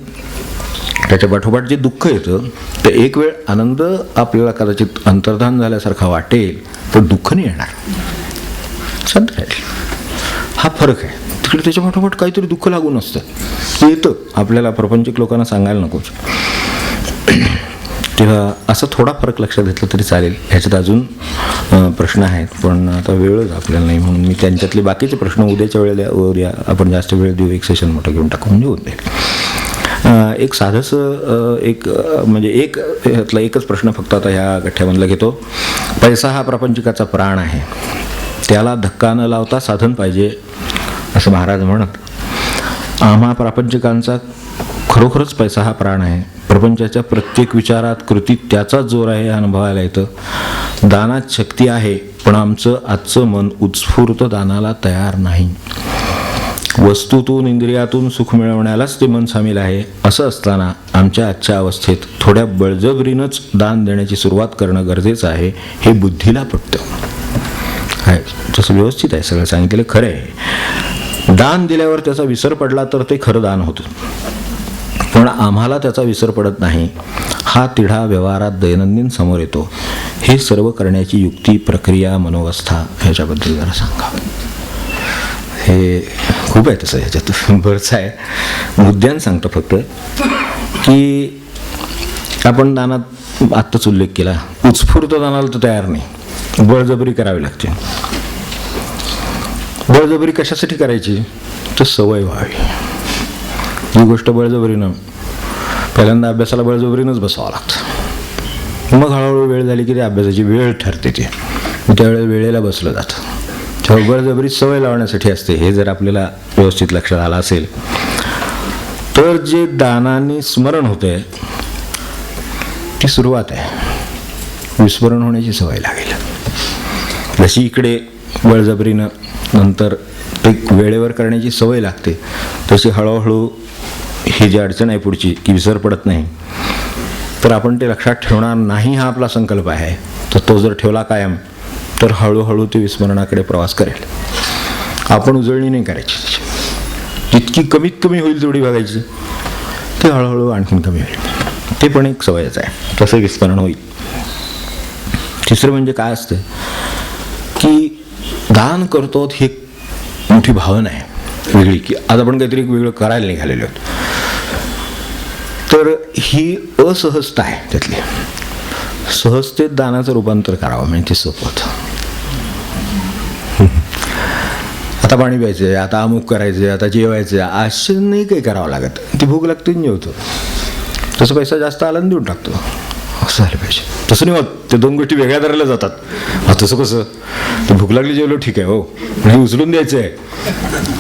त्याच्या पाठोपाठ जे दुःख येतं ते एक वेळ आनंद आपल्याला कदाचित अंतर्धान झाल्यासारखा वाटेल, पण दुःख नाही येणार, शांत राहील. हा फरक आहे. तिकडे त्याच्या पाठोपाठ काहीतरी दुःख लागून असतं, ते येतं आपल्याला प्रापंचिक लोकांना सांगायला नकोच. तेव्हा असा थोडा फरक लक्षात घेतला तरी चालेल. ह्याच्यात अजून प्रश्न आहेत, पण आता वेळच आपल्याला नाही, म्हणून मी त्यांच्यातले बाकीचे प्रश्न उद्याच्या वेळेला आपण जास्त वेळ देऊ, एक सेशन मोठं घेऊन टाकू म्हणजे होऊन जाईल. एक साधंसं एक ह्यातला एकच प्रश्न फक्त आता ह्या गठ्ठ्यामधला घेतो. पैसा हा प्रापंचिकाचा प्राण आहे, त्याला धक्का न लावता साधन पाहिजे असं महाराज म्हणत. आम्हा प्रापंचिकांचा खरोखरच पैसा हा प्राण आहे. प्रपंचाच्या प्रत्येक विचारात कृतीत त्याचाच जोर आहे हे अनुभवायला येतं. दानात शक्ती आहे, पण आमचं आजचं मन उत्स्फूर्त दानाला तयार नाही. वस्तूतून इंद्रियातून सुख मिळवण्यालाच ते मन सामील आहे. असं असताना आमच्या आजच्या अवस्थेत थोड्या बळजबरीनंच दान देण्याची सुरुवात करणं गरजेचं आहे, हे बुद्धीला पटतं. आहे तसं व्यवस्थित आहे, सगळं सांगितलेलं खरं आहे. दान दिल्यावर त्याचा विसर पडला तर ते खरं दान होतं, पण आम्हाला त्याचा विसर पडत नाही. हा तिढा व्यवहारात दैनंदिन समोर येतो. हे सर्व करण्याची युक्ती, प्रक्रिया, मनोवस्था ह्याच्याबद्दल जरा सांगा. हे खूप आहे तसं, ह्याच्यात बरंच आहे. मुद्द्यानं सांगतो फक्त की आपण दानात आत्ताच उल्लेख केला, उत्स्फूर्त दानाला तर तयार नाही, बळजबरी करावी लागते. बळजबरी कशासाठी करायची? तर सवय व्हावी. ही गोष्ट बळजबरीनं, पहिल्यांदा अभ्यासाला बळजबरीनंच बसावं लागतं, मग हळूहळू वेळ झाली की ते अभ्यासाची वेळ ठरते, ते त्यावेळेला वेळेला बसलं जातं. तेव्हा बळजबरी सवय लावण्यासाठी असते. हे जर आपल्याला व्यवस्थित लक्षात आलं असेल तर जे दानाने स्मरण होतंय ती सुरुवात आहे. विस्मरण होण्याची सवय लागेल. जशी इकडे बळजबरीनं नंतर एक वेळेवर करण्याची सवय लागते, तशी हळूहळू ही जी अडचण आहे पुढची की विसर पडत नाही, तर आपण ते लक्षात ठेवणार नाही हा आपला संकल्प आहे. तर तो जर ठेवला कायम तर हळूहळू ते विस्मरणाकडे प्रवास करेल. आपण उजळणी नाही करायची, जितकी कमीत कमी होईल तेवढी बघायची, ते हळूहळू आणखीन कमी होईल. ते पण एक सवयच आहे, तसं विस्मरण होईल. तिसरं म्हणजे काय असतं की दान करतो ही एक मोठी भावना आहे वेगळी, की आज आपण काहीतरी वेगळं करायला निघालेलो आहोत. तर ही असहजता आहे त्यातली. सहजतेत दानाचं रूपांतर करावं म्हणजे ते सोपं होतं. आता पाणी प्यायचं, आता अमुक करायचं, आता जेवायचं, असं नाही काही करावं लागत. ती भूक लागते जेवतो. तसं पैसा जास्त आला देऊन टाकतो, असं झालं पाहिजे. तसं नाही होत, ते दोन गोष्टी वेगळ्या धरल्या जातात. तसं कसं, ते भूक लागली जेवलो ठीक आहे हो, पण हे उचलून द्यायचं आहे.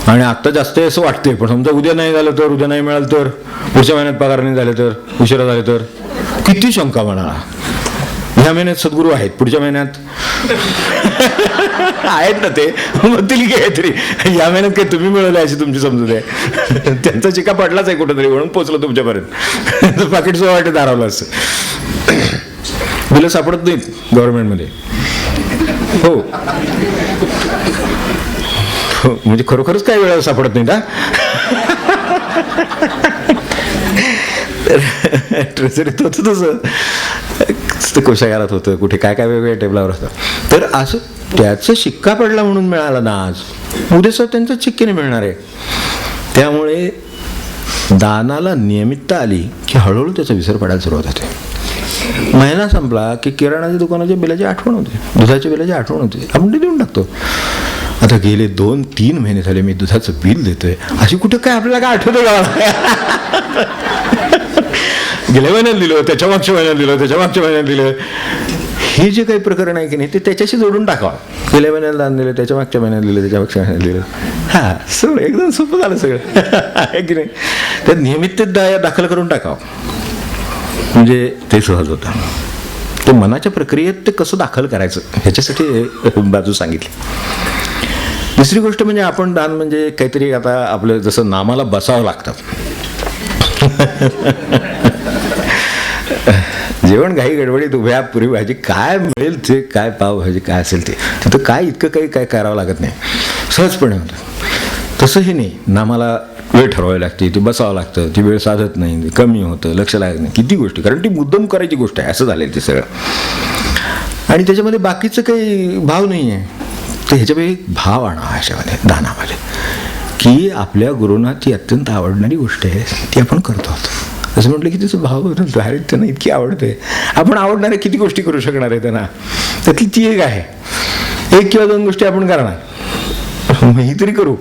आणि आत्ता जास्त आहे असं वाटते, पण समजा उद्या नाही झालं तर, उद्या नाही मिळालं तर, पुढच्या महिन्यात पगार नाही झाले तर, उशिरा झाले तर, किती शंका म्हणाला. ह्या महिन्यात सद्गुरू आहेत, पुढच्या महिन्यात आहेत ना ते म्हणतील की काहीतरी या महिन्यात काही तुम्ही मिळवलं अशी तुमची समजूत आहे. त्यांचा चिका पडलाच आहे कुठेतरी म्हणून पोचलं तुमच्यापर्यंत. पाकिट सुद्धा वाटत दारावलं असं. बिलं सापडत नाहीत गव्हर्नमेंटमध्ये. हो हो, म्हणजे खरोखरच काही वेळा सापडत नाहीत. ट्रेझरीत होतं तसं, कोशागारात होतं, कुठे काय काय वेगवेगळ्या टेबलावर होतं. तर असं त्याचं शिक्का पडला म्हणून मिळाला ना आज, उद्या सर त्यांचं शिक्के नाही मिळणार आहे. त्यामुळे दानाला नियमितता आली की हळूहळू त्याचा विसर पडायला सुरुवात होते. महिना संपला की किराणाच्या दुकानाच्या बिलाची आठवण होते, दुधाच्या बिलाची आठवण होते, आपण ते देऊन टाकतो. आता गेले 2-3 महिने झाले मी दुधाचं बिल देतोय, अशी कुठं काय आपल्याला काय आठवतं का? गेल्या महिन्यात दिलं, त्याच्या मागच्या महिन्यात दिलं, त्याच्या मागच्या महिन्यात दिलं. हे जे काही प्रकरण आहे की नाही ते त्याच्याशी जोडून टाकावं. गेल्या महिन्यात दान दिलं, त्याच्या मागच्या महिन्यात दिलं, त्याच्या मागच्या महिन्यात दिलं. हां, सगळं एकदम सोपं झालं सगळं आहे की नाही. त्यात नियमितता दाखल करून टाकावं. म्हणजे ते सहज होतं. ते मनाच्या प्रक्रियेत ते कसं दाखल करायचं ह्याच्यासाठी बाजू सांगितली. दुसरी गोष्ट म्हणजे आपण दान म्हणजे काहीतरी आता आपलं जसं नामाला बसावं लागतं. जेवण घाई गडबडीत उभ्या पुरी भाजी काय मिळेल ते, काय पावभाजी काय असेल ते, तिथं काय इतकं काही काय करावं लागत नाही, सहजपणे होतं. तसं हे नाही, नामाला वेळ ठरवावी लागते, ती बसावं लागतं, ती वेळ साधत नाही, कमी होतं, लक्ष लागत नाही, किती गोष्टी, कारण ती मुद्दाम करायची गोष्ट आहे असं झालेलं ते सगळं. आणि त्याच्यामध्ये बाकीचं काही भाव नाही आहे. तर ह्याच्यामध्ये एक भाव आणावा ह्याच्यामध्ये दानामध्ये, की आपल्या गुरूंना ती अत्यंत आवडणारी गोष्ट आहे, ती आपण करतो आहोत. असं म्हटलं की त्याचं भाव अरे त्यांना इतकी आवडते, आपण आवडणाऱ्या किती गोष्टी करू शकणार आहे त्यांना, त्यातली ती एक आहे. 1 किंवा 2 गोष्टी आपण करणार, ही तरी करू,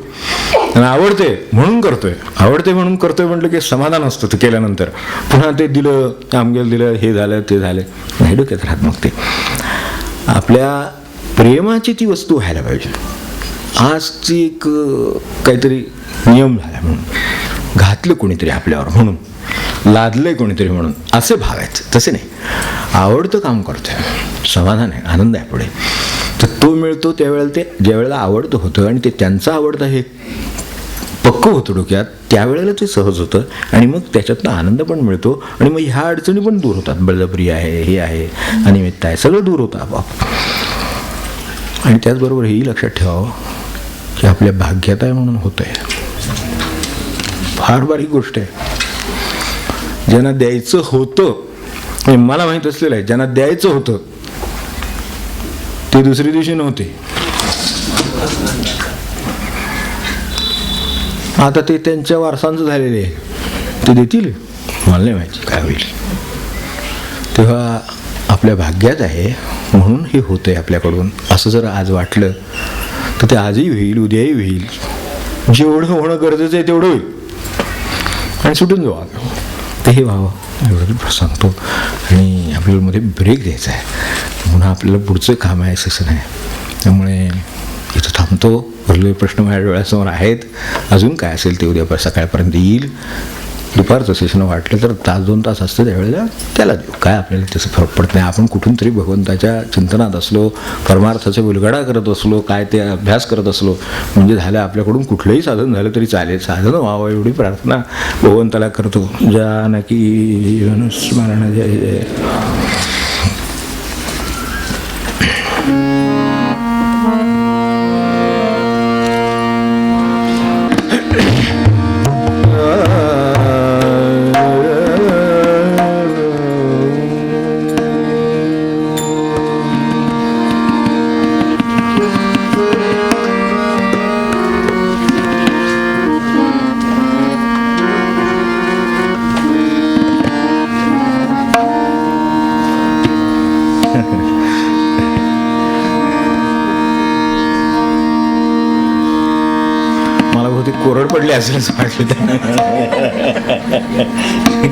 आणि आवडते म्हणून करतोय, आवडते म्हणून करतोय म्हटलं की समाधान असतं ते केल्यानंतर. पुन्हा ते दिलं, आमगेल दिलं, हे झालं ते झालं, नाही डोक्यात राहत. मग ते आपल्या प्रेमाची ती वस्तू व्हायला पाहिजे. आजची एक काहीतरी नियम झाला म्हणून, घातलं कोणीतरी आपल्यावर म्हणून, लादलंय कोणीतरी म्हणून, असे भाव आहेत. तसे नाही, आवडतं काम करतोय, समाधान आहे, आनंद आहे पुढे, तर तो मिळतो त्यावेळेला. ते ज्या वेळेला आवडतं होतं आणि ते त्यांचं आवडतं हे पक्क होतं डोक्यात, त्यावेळेला ते सहज होतं आणि मग त्याच्यातनं आनंद पण मिळतो आणि मग ह्या अडचणी पण दूर होतात. बळजबरी आहे, हे आहे, अनिमित्त आहे, सगळं दूर होतं आपोआप. आणि त्याचबरोबर हेही लक्षात ठेवावं की आपल्या भाग्यात आहे म्हणून होतं आहे. फार बारीक गोष्ट आहे. ज्यांना द्यायचं होतं, मला माहीत असलेलं आहे, ज्यांना द्यायचं होतं ते दुसरी दिवशी नव्हते. आता ते त्यांच्या वारसांचं झालेले आहे, ते देतील, मला नाही माहिती काय होईल. तेव्हा आपल्या भाग्यात आहे म्हणून हे होतंय आपल्याकडून, असं जर आज वाटलं तर ते आजही होईल, उद्याही होईल. जेवढं होणं गरजेचं आहे तेवढं होईल आणि सुटून जाऊ. तर हे व्हावं एवढं सांगतो. आणि आपल्याला मध्ये ब्रेक द्यायचा आहे, पुन्हा आपल्याला पुढचं काम आहे असं नाही. त्यामुळे इथं थांबतो. उरलेले प्रश्न माझ्या डोळ्यासमोर आहेत, अजून काय असेल ते उद्या सकाळपर्यंत येईल. दुपारचं सेशन वाटलं तर 1-2 तास असतं, त्यावेळेला त्याला देऊ. काय आपल्याला त्याचं फरक पडत नाही. आपण कुठून तरी भगवंताच्या चिंतनात असलो, परमार्थाचा उलगडा करत असलो, काय ते अभ्यास करत असलो म्हणजे झालं. आपल्याकडून कुठलंही साधन झालं तरी चालेल, साधन व्हावं एवढी प्रार्थना भगवंताला करतो. जानकी स्मरण जय जय. कोरड पडली असेल असं वाटलं.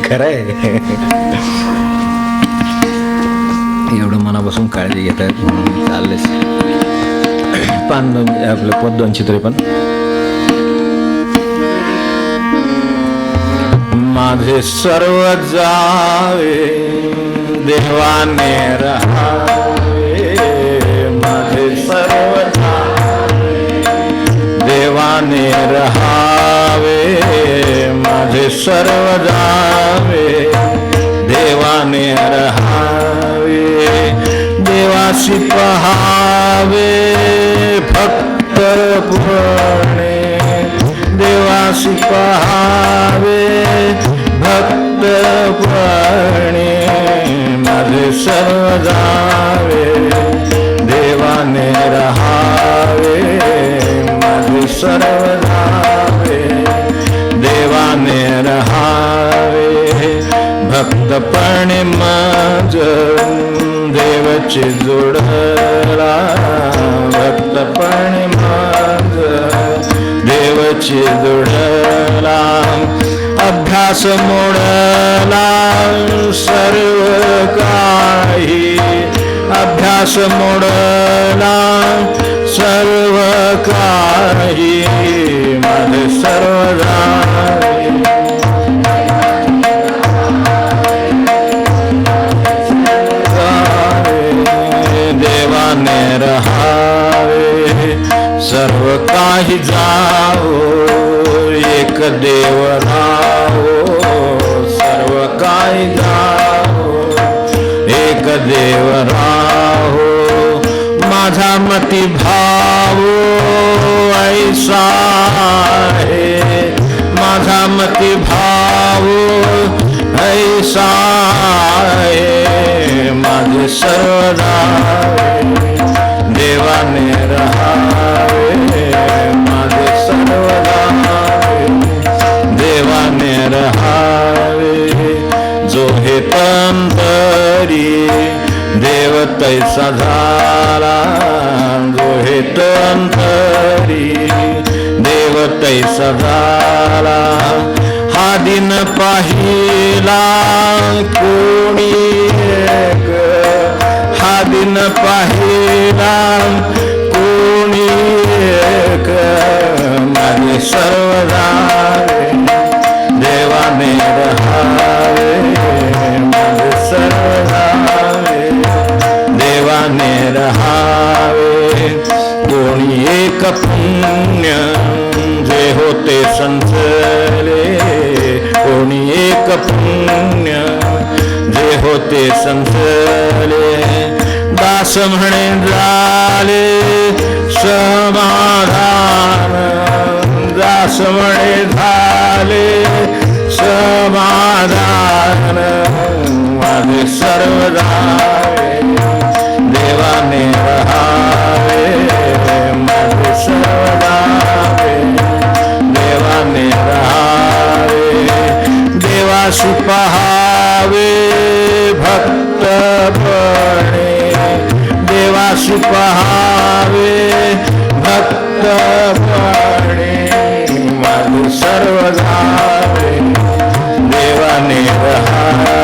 खरं आहे, एवढं मनापासून काळजी घेत आहेत म्हणून चाललेच. आपलं पद 253. माझे सर्व जावे देवाने रहावे, माझे सर्व देवाने रहावे, माझे सर्व जावे देवाने रहावे. देवासी पहावे भक्तपुणे, देवासी पहावे भक्तपुणे. माझे सर्व जावे देवाने रहावे, सर्व जावे देवाने रहावे. भक्तपणे माझ देवची जोडला, भक्तपणे माझ देवची जोडला. अभ्यास मोडला सर्व काही, अभ्यास मोडला सर्व काही. माझे सर्व जावे काही जाओ एक देव राहो, सर्व काही जाओ एक देव राहो, माझा मती भाव ऐसा आहे, माझा मती भाव ऐसा आहे, माझे सर्वदा देवाने रहावे, माझे सर्वदा देवाने रहावे, जो हे तंतरी देव तैसा झाला, जो हे तंतरी देव तैसा झाला, हा दिन पाहिला कोणी एक, हा दिन पाहिला कोणी एक, माझे सर्वदा देवाने रहावे, माझे सर्वदा देवाने रहावे, कोणी एक पुण्य जे होते संचले, कोणी एक पुण्य जे होते संचले, दास म्हणे झाले समाधान, दास म्हणे झाले समाधान, माझे सर्वदा देवाने रहावे, माझे सर्वदा देवाने रहावे, देवाशी पहावे भक्तपणे, देवाशी पहावे भक्तपणे, माझे सर्वदा देवाने रहावे,